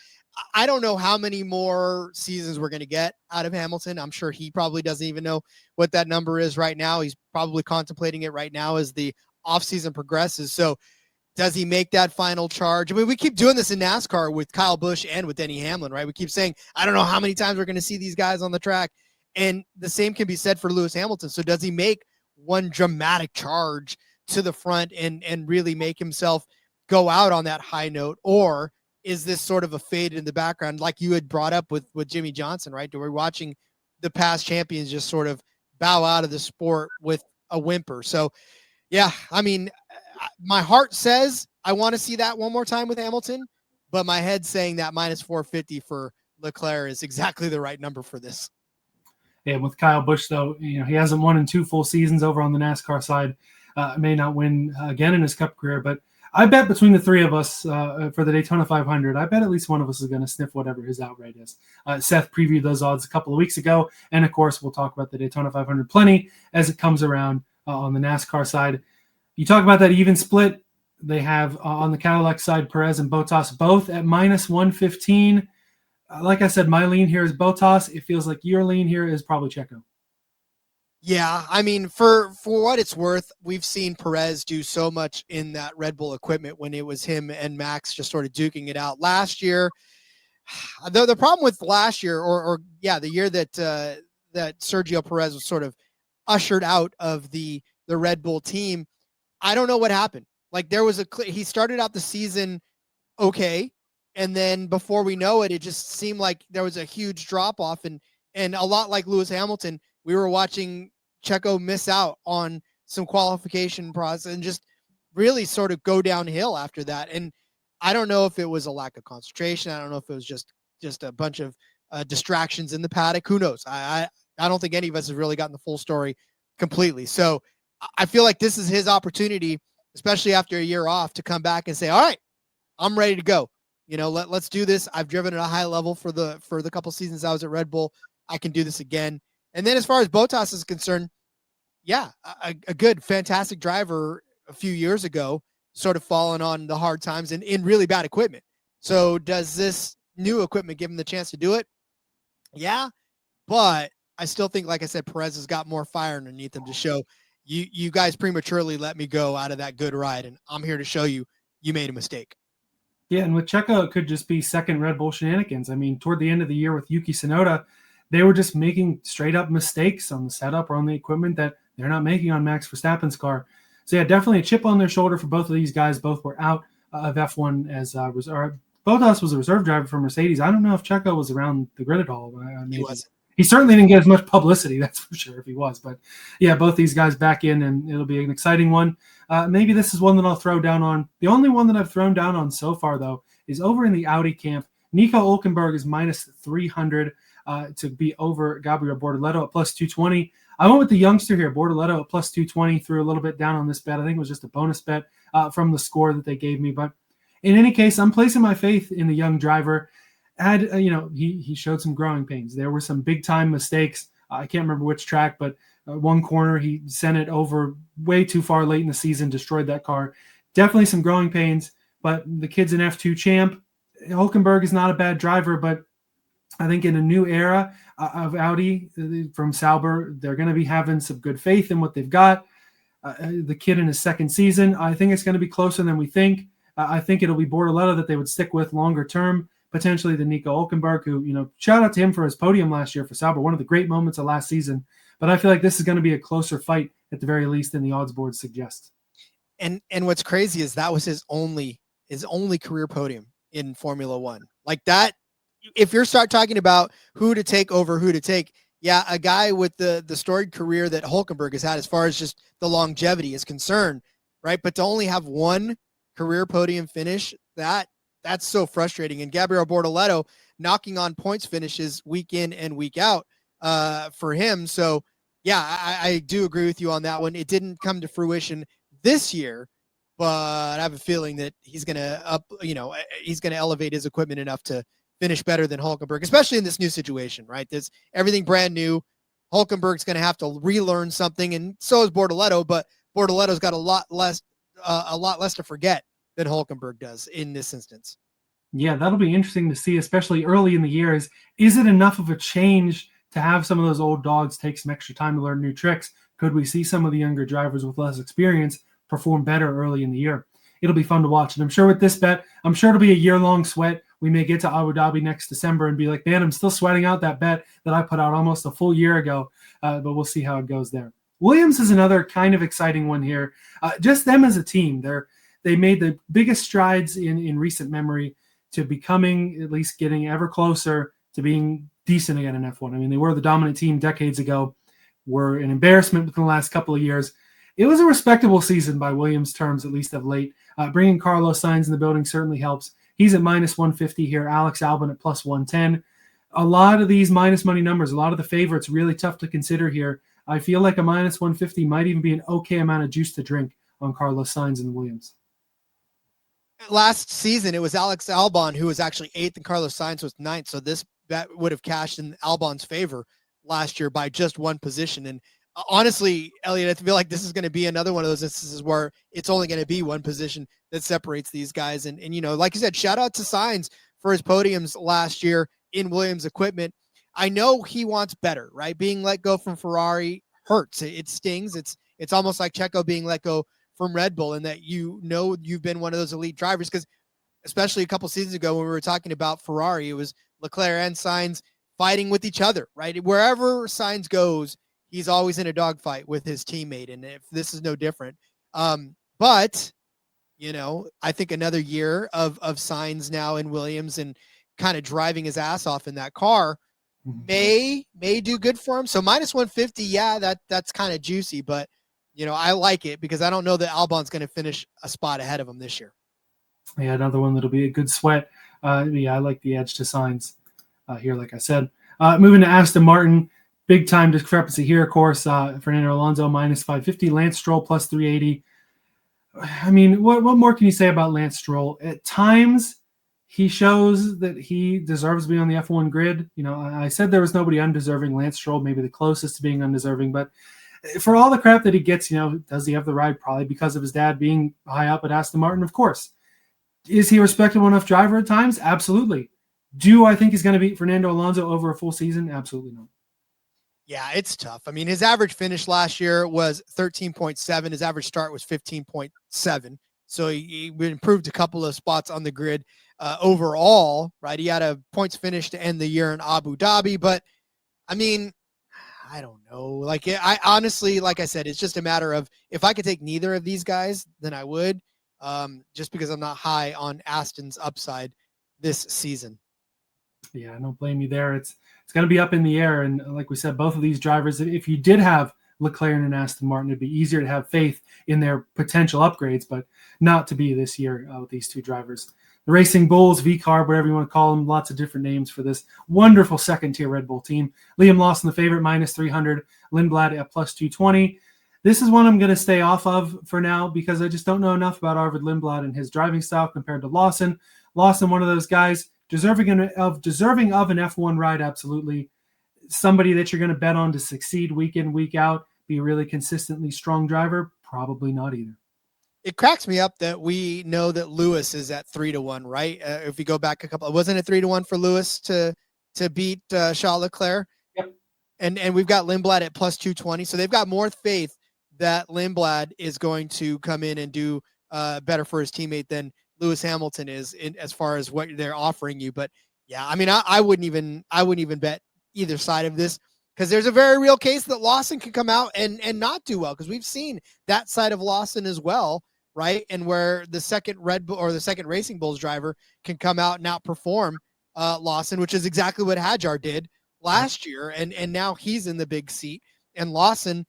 I don't know how many more seasons we're going to get out of Hamilton. I'm sure he probably doesn't even know what that number is right now. He's probably contemplating it right now as the offseason progresses. So Does he make that final charge? I mean, we keep doing this in NASCAR with Kyle Busch and with Denny Hamlin, right? We keep saying, I don't know how many times we're going to see these guys on the track. And the same can be said for Lewis Hamilton. So does he make one dramatic charge to the front and really make himself go out on that high note? Or is this sort of a fade in the background like you had brought up with Jimmy Johnson, right? We're watching the past champions just sort of bow out of the sport with a whimper. So, yeah, I mean, my heart says I want to see that one more time with Hamilton, but my head's saying that minus 450 for Leclerc is exactly the right number for this. And with Kyle Busch, though, he hasn't won in 2 full seasons over on the NASCAR side. May not win again in his Cup career, but I bet between the 3 of us for the Daytona 500, I bet at least one of us is going to sniff whatever his outright is. Seth previewed those odds a couple of weeks ago, and of course, we'll talk about the Daytona 500 plenty as it comes around on the NASCAR side. You talk about that even split. They have on the Cadillac side, Perez and Bottas both at minus 115. Like I said, my lean here is Bottas. It feels like your lean here is probably Checo. Yeah, I mean, for what it's worth, we've seen Perez do so much in that Red Bull equipment when it was him and Max just sort of duking it out last year. The problem with last year, the year that Sergio Perez was sort of ushered out of the Red Bull team, I don't know what happened. Like he started out the season okay, and then before we know it, it just seemed like there was a huge drop off, and a lot like Lewis Hamilton, we were watching Checo miss out on some qualification process and just really sort of go downhill after that. And I don't know if it was a lack of concentration. I don't know if it was just a bunch of distractions in the paddock. Who knows? I don't think any of us have really gotten the full story completely. So I feel like this is his opportunity, especially after a year off, to come back and say, all right, I'm ready to go. Let's do this. I've driven at a high level for the couple seasons I was at Red Bull. I can do this again. And then as far as Bottas is concerned, yeah, a good, fantastic driver a few years ago, sort of fallen on the hard times and in really bad equipment. So does this new equipment give him the chance to do it? Yeah, but I still think, like I said, Perez has got more fire underneath him to show you guys prematurely let me go out of that good ride, and I'm here to show you made a mistake. Yeah, and with Checo, it could just be second Red Bull shenanigans. I mean, toward the end of the year with Yuki Tsunoda, they were just making straight-up mistakes on the setup or on the equipment that they're not making on Max Verstappen's car. So, yeah, definitely a chip on their shoulder for both of these guys. Both were out of F1 as Bottas was a reserve driver for Mercedes. I don't know if Checo was around the grid at all. He wasn't. He certainly didn't get as much publicity, that's for sure, if he was. But, yeah, both these guys back in, and it'll be an exciting one. Maybe this is one that I'll throw down on. The only one that I've thrown down on so far, though, is over in the Audi camp. Nico Hulkenberg is minus 300 to be over Gabriel Bortoleto at plus 220. I went with the youngster here, Bortoleto at plus 220, threw a little bit down on this bet. I think it was just a bonus bet from the score that they gave me. But in any case, I'm placing my faith in the young driver. He showed some growing pains. There were some big-time mistakes. I can't remember which track, but one corner, he sent it over way too far late in the season, destroyed that car. Definitely some growing pains, but the kid's an F2 champ. Hulkenberg is not a bad driver, but I think in a new era of Audi from Sauber, they're going to be having some good faith in what they've got. The kid in his second season, I think it's going to be closer than we think. I think it'll be Bortoleto that they would stick with longer term, potentially the Nico Hulkenberg, who, shout out to him for his podium last year for Sauber, one of the great moments of last season. But I feel like this is going to be a closer fight at the very least than the odds board suggests. And what's crazy is that was his only career podium in Formula One. Like that, if you're start talking about who to take over who to take, yeah, a guy with the storied career that Hulkenberg has had as far as just the longevity is concerned, right? But to only have one career podium finish, that's so frustrating. And Gabriel Bortoleto knocking on points finishes week in and week out for him. So yeah, I do agree with you on that one. It didn't come to fruition this year, but I have a feeling that he's going to elevate his equipment enough to finish better than Hulkenberg, especially in this new situation, right? There's everything brand new. Hulkenberg's going to have to relearn something, and so is Bortoleto, but Bortoleto's got a lot less to forget than Hulkenberg does in this instance. Yeah, that'll be interesting to see, especially early in the year. Is it enough of a change to have some of those old dogs take some extra time to learn new tricks? Could we see some of the younger drivers with less experience perform better early in the year? it'll be fun to watch. And I'm sure with this bet, I'm sure it'll be a year-long sweat. We may get to Abu Dhabi next December and be like, man, I'm still sweating out that bet that I put out almost a full year ago. But we'll see how it goes there. Williams is another kind of exciting one here. Just them as a team. They made the biggest strides in recent memory to becoming, at least getting ever closer to being decent again in F1. I mean, they were the dominant team decades ago, were an embarrassment within the last couple of years. It was a respectable season by Williams' terms, at least of late. Bringing Carlos Sainz in the building certainly helps. He's at minus 150 here. Alex Albon at plus 110. A lot of these minus money numbers, a lot of the favorites, really tough to consider here. I feel like a minus 150 might even be an okay amount of juice to drink on Carlos Sainz and Williams. Last season, it was Alex Albon who was actually 8th and Carlos Sainz was 9th. So that would have cashed in Albon's favor last year by just one position. And honestly, Elliot, I feel like this is going to be another one of those instances where it's only going to be one position that separates these guys. And like you said, shout out to Sainz for his podiums last year in Williams equipment. I know he wants better, right? Being let go from Ferrari hurts. It stings. It's almost like Checo being let go from Red Bull, and that you've been one of those elite drivers, because especially a couple seasons ago when we were talking about Ferrari, it was Leclerc and Sainz fighting with each other, right? Wherever Sainz goes, he's always in a dogfight with his teammate, and if this is no different. But I think another year of Sainz now in Williams and kind of driving his ass off in that car may do good for him. So minus 150, yeah, that's kind of juicy, but I like it because I don't know that Albon's going to finish a spot ahead of him this year. Yeah, another one that'll be a good sweat. Yeah, I like the edge to Sainz here, like I said. Moving to Aston Martin, big time discrepancy here, of course. Fernando Alonso minus 550, Lance Stroll plus 380. I mean, what more can you say about Lance Stroll? At times, he shows that he deserves to be on the F1 grid. I said there was nobody undeserving. Lance Stroll, maybe the closest to being undeserving, but for all the crap that he gets, does he have the ride? Probably because of his dad being high up at Aston Martin, of course. Is he a respectable enough driver at times? Absolutely. Do I think he's going to beat Fernando Alonso over a full season? Absolutely not. Yeah, it's tough. I mean, his average finish last year was 13.7. His average start was 15.7. So he improved a couple of spots on the grid overall, right? He had a points finish to end the year in Abu Dhabi, but I mean, I don't know. I honestly, like I said, it's just a matter of if I could take neither of these guys, then I would, just because I'm not high on Aston's upside this season. Yeah, I don't blame you there. It's going to be up in the air. And like we said, both of these drivers, if you did have Leclerc and Aston Martin, it'd be easier to have faith in their potential upgrades, but not to be this year with these two drivers. The Racing Bulls, V-Carb, whatever you want to call them, lots of different names for this wonderful second-tier Red Bull team. Liam Lawson, the favorite, minus 300. Lindblad at plus 220. This is one I'm going to stay off of for now because I just don't know enough about Arvid Lindblad and his driving style compared to Lawson. Lawson, one of those guys, deserving of an F1 ride, absolutely. Somebody that you're going to bet on to succeed week in, week out, be a really consistently strong driver, probably not either. It cracks me up that we know that Lewis is at 3-1, right? If we go back a couple, wasn't it 3-1 for Lewis to beat Charles Leclerc? Yep. And we've got Lindblad at plus 220. So they've got more faith that Lindblad is going to come in and do better for his teammate than Lewis Hamilton is as far as what they're offering you. But yeah, I mean, I wouldn't even bet either side of this, because there's a very real case that Lawson can come out and not do well, because we've seen that side of Lawson as well, right? And where the second Red Bull or the second Racing Bulls driver can come out and outperform Lawson, which is exactly what Hadjar did last year. And now he's in the big seat, and Lawson,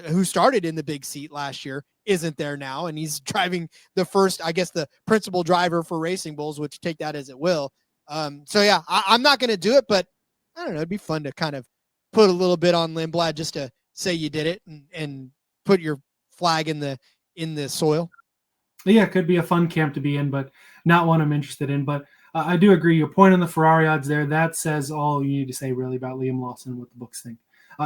who started in the big seat last year, isn't there now. And he's driving the first, I guess, the principal driver for Racing Bulls, which take that as it will. So yeah, I'm not going to do it, but I don't know. It'd be fun to kind of put a little bit on Lindblad just to say you did it and put your flag in the soil. Yeah, it could be a fun camp to be in, but not one I'm interested in. But I do agree. Your point on the Ferrari odds there, that says all you need to say really about Liam Lawson and what the books think.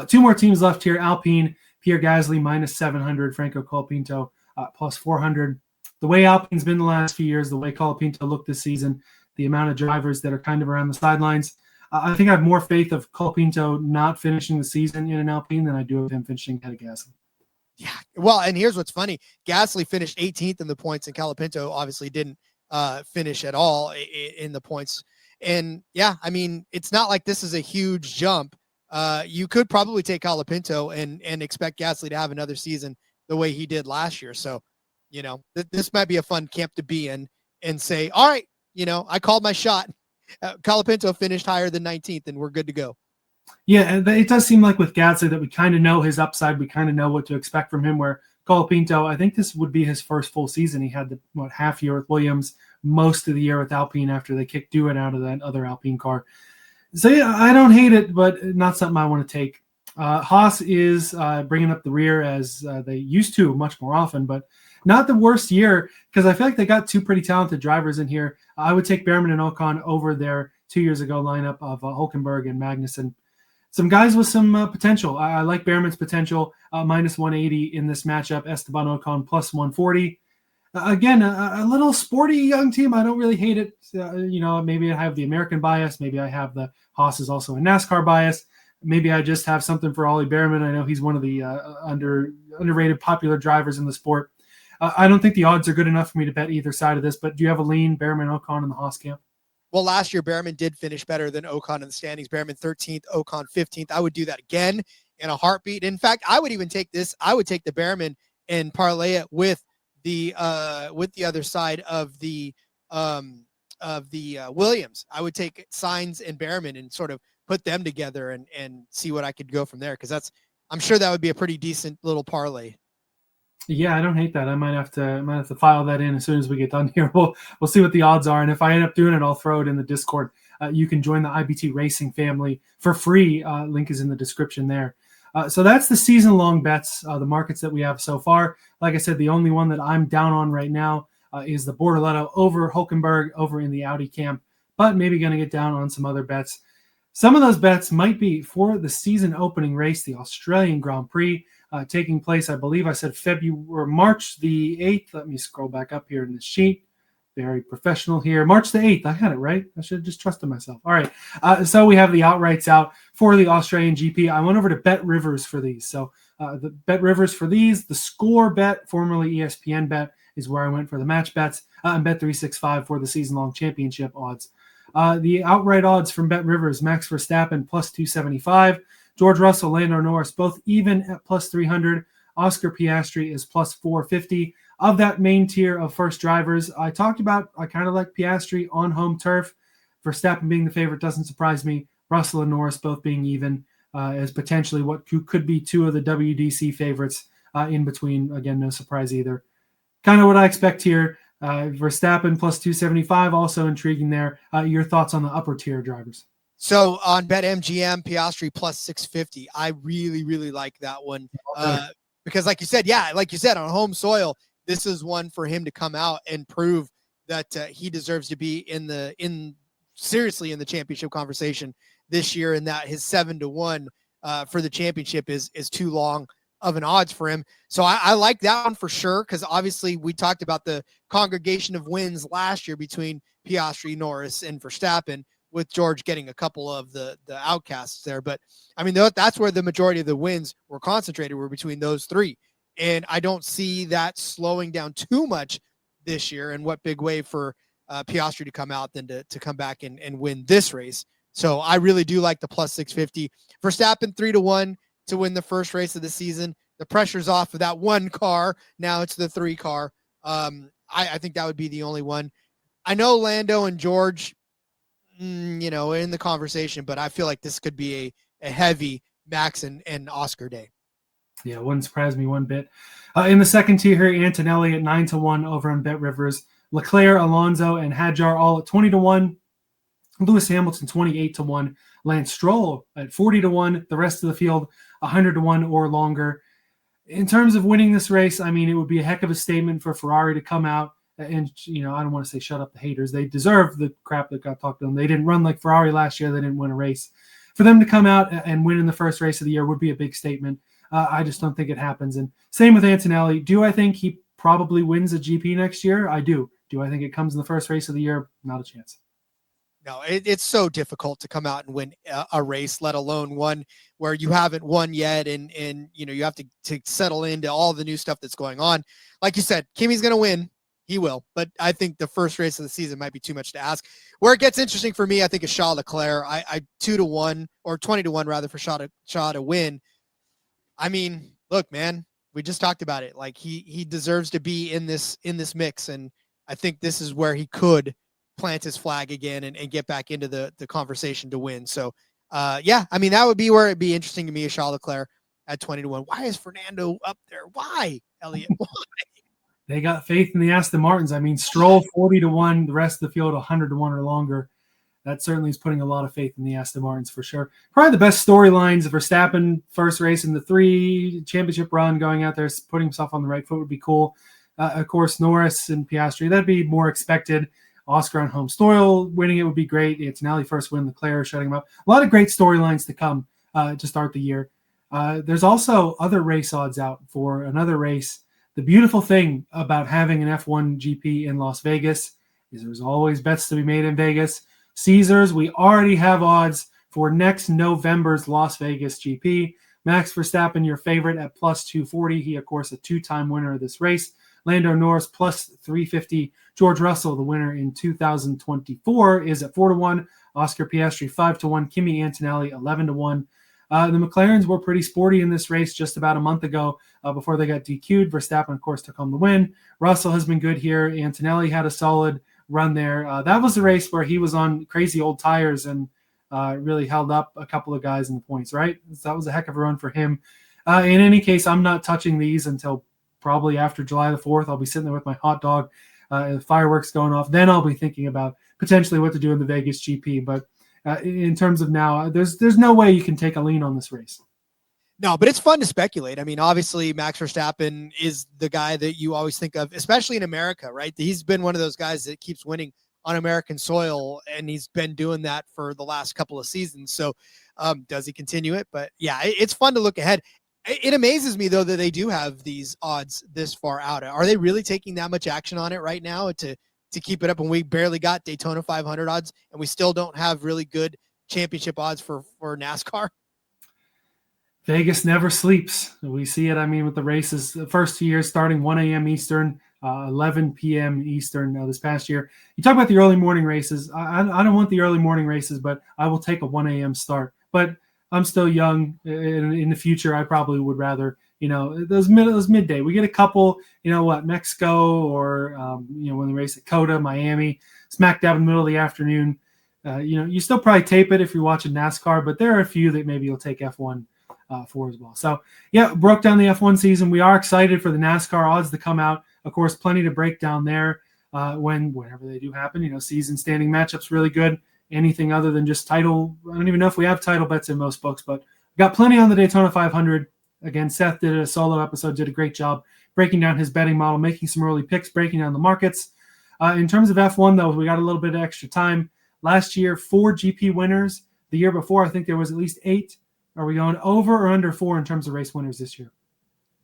Two more teams left here. Alpine, Pierre Gasly, minus 700. Franco Colapinto, plus 400. The way Alpine's been the last few years, the way Colapinto looked this season, the amount of drivers that are kind of around the sidelines, I think I have more faith of Colapinto not finishing the season in an Alpine than I do of him finishing ahead of Gasly. Yeah. Well, and here's what's funny. Gasly finished 18th in the points, and Colapinto obviously didn't finish at all in the points. And yeah, I mean, it's not like this is a huge jump. You could probably take Colapinto and expect Gasly to have another season the way he did last year. So, this might be a fun camp to be in and say, all right, I called my shot. Colapinto finished higher than 19th, and we're good to go. Yeah, it does seem like with Gasly that we kind of know his upside. We kind of know what to expect from him, where Colapinto, I think this would be his first full season. He had the half year with Williams, most of the year with Alpine after they kicked Dewitt out of that other Alpine car. So yeah, I don't hate it, but not something I want to take. Haas is bringing up the rear as they used to much more often, but not the worst year because I feel like they got two pretty talented drivers in here. I would take Behrman and Ocon over their 2 years ago lineup of Hulkenberg and Magnussen. Some guys with some potential. I like Behrman's potential, minus 180 in this matchup. Esteban Ocon plus 140. Again, a little sporty young team. I don't really hate it. Maybe I have the American bias. Maybe I have the Haas is also a NASCAR bias. Maybe I just have something for Ollie Behrman. I know he's one of the underrated popular drivers in the sport. I don't think the odds are good enough for me to bet either side of this, but do you have a lean Behrman, Ocon in the Haas camp? Well, last year, Behrman did finish better than Ocon in the standings. Behrman 13th, Ocon 15th. I would do that again in a heartbeat. In fact, I would even take this. I would take the Behrman and parlay it with the other side of the Williams. I would take Sainz and Behrman and sort of put them together and see what I could go from there. Cause I'm sure that would be a pretty decent little parlay. Yeah, I don't hate that. I might have to file that in as soon as we get done here. We'll see what the odds are, and if I end up doing it, I'll throw it in the Discord. You can join the IBT Racing family for free. Link is in the description there. So that's the season-long bets, the markets that we have so far. Like I said, the only one that I'm down on right now is the Bortoleto over Hulkenberg over in the Audi camp, but maybe going to get down on some other bets. Some of those bets might be for the season opening race, the Australian Grand Prix. Taking place, I believe I said March the 8th. Let me scroll back up here in the sheet. Very professional here. March the 8th. I had it right. I should have just trusted myself. All right. So we have the outrights out for the Australian GP. I went over to Bet Rivers for these. So the Bet Rivers for these, the Score Bet, formerly ESPN Bet, is where I went for the match bets, and Bet365 for the season-long championship odds. The outright odds from Bet Rivers, Max Verstappen plus 275. George Russell, Lando Norris, both even at plus 300. Oscar Piastri is plus 450. Of that main tier of first drivers, I talked about, I kind of like Piastri on home turf. Verstappen being the favorite doesn't surprise me. Russell and Norris both being even as potentially what could be two of the WDC favorites in between. Again, no surprise either. Kind of what I expect here. Verstappen plus 275, also intriguing there. Your thoughts on the upper tier drivers? So on BetMGM, Piastri plus 650. I really, really like that one because, like you said, on home soil, this is one for him to come out and prove that he deserves to be seriously in the championship conversation this year, and that his 7-1 for the championship is too long of an odds for him. So I like that one for sure because obviously we talked about the congregation of wins last year between Piastri, Norris, and Verstappen, with George getting a couple of the outcasts there. But I mean, that's where the majority of the wins were concentrated, were between those three. And I don't see that slowing down too much this year. And what big way for Piastri to come out than to come back and win this race. So I really do like the plus 650. Verstappen 3-1 to win the first race of the season. The pressure's off of that one car. Now it's the 3 car. I think that would be the only one. I know Lando and George, in the conversation, but I feel like this could be a heavy Max and Oscar day. Yeah, wouldn't surprise me one bit. In the second tier here, Antonelli at 9-1 over on Bet Rivers. Leclerc, Alonso, and Hadjar all at 20-1. Lewis Hamilton 28-1. Lance Stroll at 40-1. The rest of the field 100-1 or longer. In terms of winning this race, I mean, it would be a heck of a statement for Ferrari to come out. And, I don't want to say shut up the haters. They deserve the crap that got talked to them. They didn't run like Ferrari last year. They didn't win a race. For them to come out and win in the first race of the year would be a big statement. I just don't think it happens. And same with Antonelli. Do I think he probably wins a GP next year? I do. Do I think it comes in the first race of the year? Not a chance. No, it's so difficult to come out and win a race, let alone one where you haven't won yet, and you have to settle into all the new stuff that's going on. Like you said, Kimi's going to win. He will, but I think the first race of the season might be too much to ask. Where it gets interesting for me, I think, is Charles Leclerc. I 2-1 or 20-1 rather for Shaw to win. I mean, look, man, we just talked about it. Like he deserves to be in this mix, and I think this is where he could plant his flag again and get back into the conversation to win. So, yeah, I mean, that would be where it'd be interesting to me, Charles Leclerc at 20-1. Why is Fernando up there? Why, Elliot? Why? They got faith in the Aston Martins. I mean, Stroll 40-1, the rest of the field 100-1 or longer. That certainly is putting a lot of faith in the Aston Martins for sure. Probably the best storylines of Verstappen, first race in the 3 championship run, going out there, putting himself on the right foot would be cool. Of course, Norris and Piastri, that'd be more expected. Oscar on home soil winning it would be great. Antonelli first win, Leclerc shutting him up. A lot of great storylines to come to start the year. There's also other race odds out for another race. The beautiful thing about having an F1 GP in Las Vegas is there's always bets to be made in Vegas. Caesars, we already have odds for next November's Las Vegas GP. Max Verstappen, your favorite, at plus 240. He, of course, a 2-time winner of this race. Lando Norris, plus 350. George Russell, the winner in 2024, is at 4-1. Oscar Piastri, 5-1. Kimi Antonelli, 11-1. The McLarens were pretty sporty in this race just about a month ago before they got DQ'd. Verstappen, of course, took home the win. Russell has been good here. Antonelli had a solid run there. That was the race where he was on crazy old tires and really held up a couple of guys in the points, right? That was a heck of a run for him. In any case, I'm not touching these until probably after July the 4th. I'll be sitting there with my hot dog, fireworks going off. Then I'll be thinking about potentially what to do in the Vegas GP. But in terms of now, there's no way you can take a lean on this race. No, but it's fun to speculate. I mean, obviously, Max Verstappen is the guy that you always think of, especially in America, right? He's been one of those guys that keeps winning on American soil, and he's been doing that for the last couple of seasons. So does he continue it? But yeah, it's fun to look ahead. It amazes me, though, that they do have these odds this far out. Are they really taking that much action on it right now to keep it up? And we barely got Daytona 500 odds, and we still don't have really good championship odds for NASCAR. Vegas never sleeps. We see it, I mean, with the races. The first 2 years starting 1 a.m. Eastern, 11 p.m. Eastern this past year. You talk about the early morning races. I don't want the early morning races, but I will take a 1 a.m. start. But I'm still young. In the future, I probably would rather, those midday. We get a couple, Mexico or, when they race at Coda, Miami, smack dab in the middle of the afternoon. You still probably tape it if you're watching NASCAR, but there are a few that maybe you'll take F1 for as well. So, yeah, broke down the F1 season. We are excited for the NASCAR odds to come out. Of course, plenty to break down there whenever they do happen. Season standing matchups really good. Anything other than just title. I don't even know if we have title bets in most books, but we got plenty on the Daytona 500. Again, Seth did a solo episode, did a great job breaking down his betting model, making some early picks, breaking down the markets. In terms of F1, though, we got a little bit of extra time. Last year, 4 GP winners. The year before, I think there was at least 8. Are we going over or under 4 in terms of race winners this year?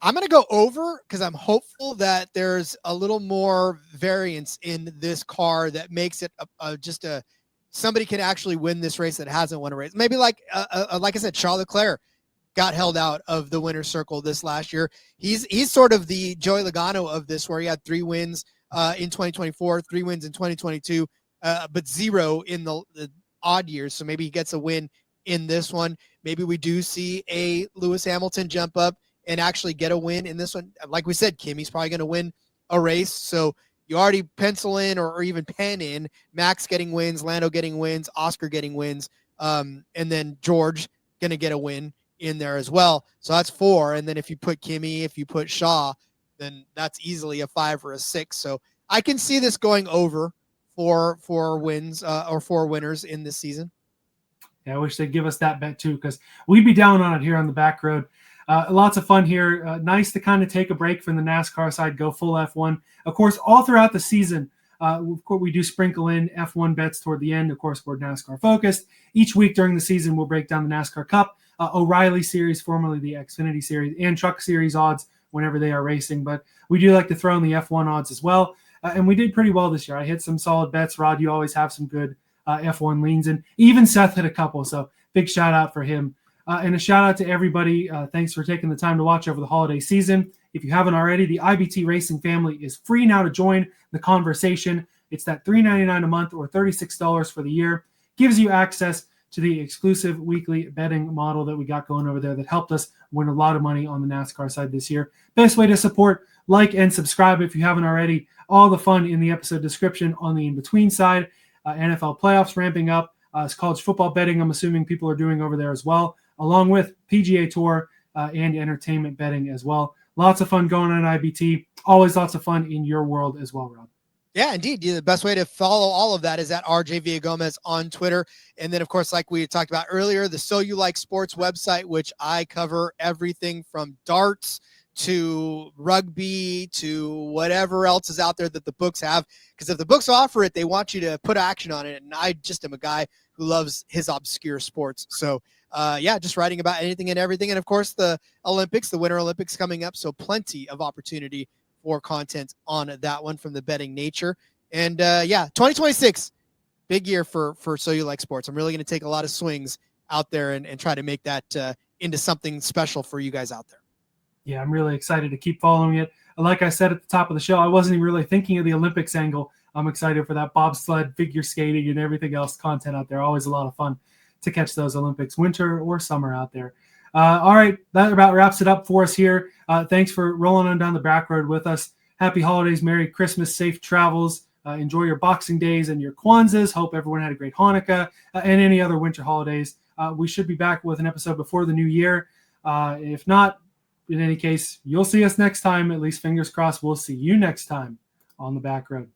I'm going to go over because I'm hopeful that there's a little more variance in this car that makes it somebody can actually win this race that hasn't won a race. Maybe like I said, Charles Leclerc got held out of the winner's circle this last year. He's sort of the Joey Logano of this, where he had 3 wins in 2024, 3 wins in 2022, but 0 in the odd years. So maybe he gets a win in this one. Maybe we do see a Lewis Hamilton jump up and actually get a win in this one. Like we said, Kimi's probably going to win a race. So you already pencil in or even pen in Max getting wins, Lando getting wins, Oscar getting wins, and then George going to get a win in there as well. So that's 4. And then if you put Kimi, if you put Shaw, then that's easily a 5 or a 6. So I can see this going over for wins or 4 winners in this season. Yeah, I wish they'd give us that bet too, because we'd be down on it here on the back road. Lots of fun here. Nice to kind of take a break from the NASCAR side, go full F1. Of course, all throughout the season, of course, we do sprinkle in F1 bets toward the end. Of course, we're NASCAR focused. Each week during the season, we'll break down the NASCAR Cup, O'Reilly Series, formerly the Xfinity Series, and Truck Series odds whenever they are racing. But we do like to throw in the F1 odds as well. And we did pretty well this year. I hit some solid bets. Rod, you always have some good F1 leans. And even Seth hit a couple, so big shout out for him. And a shout out to everybody. Thanks for taking the time to watch over the holiday season. If you haven't already, the IBT Racing family is free now to join the conversation. It's that $3.99 a month or $36 for the year. Gives you access to the exclusive weekly betting model that we got going over there that helped us win a lot of money on the NASCAR side this year. Best way to support, like and subscribe if you haven't already. All the fun in the episode description on the in-between side. NFL playoffs ramping up. It's college football betting, I'm assuming people are doing over there as well, along with PGA Tour and entertainment betting as well. Lots of fun going on at IBT. Always lots of fun in your world as well, Rob. Yeah, indeed. The best way to follow all of that is at RJ Villagomez on Twitter. And then, of course, like we talked about earlier, the So You Like Sports website, which I cover everything from darts to rugby to whatever else is out there that the books have. Because if the books offer it, they want you to put action on it. And I just am a guy who loves his obscure sports. So, just writing about anything and everything. And, of course, the Olympics, the Winter Olympics coming up. So plenty of opportunity for content on that one from the betting nature. And 2026, big year for So You Like Sports. I'm really going to take a lot of swings out there and try to make that into something special for you guys out there. Yeah, I'm really excited to keep following it. Like I said at the top of the show, I wasn't even really thinking of the Olympics angle. I'm excited for that bobsled, figure skating, and everything else content out there. Always a lot of fun to catch those Olympics, winter or summer out there. All right, that about wraps it up for us here. Thanks for rolling on down the back road with us. Happy holidays, Merry Christmas, safe travels. Enjoy your Boxing Days and your Kwanzas. Hope everyone had a great Hanukkah and any other winter holidays. We should be back with an episode before the new year. If not, in any case, you'll see us next time. At least fingers crossed, we'll see you next time on the back road.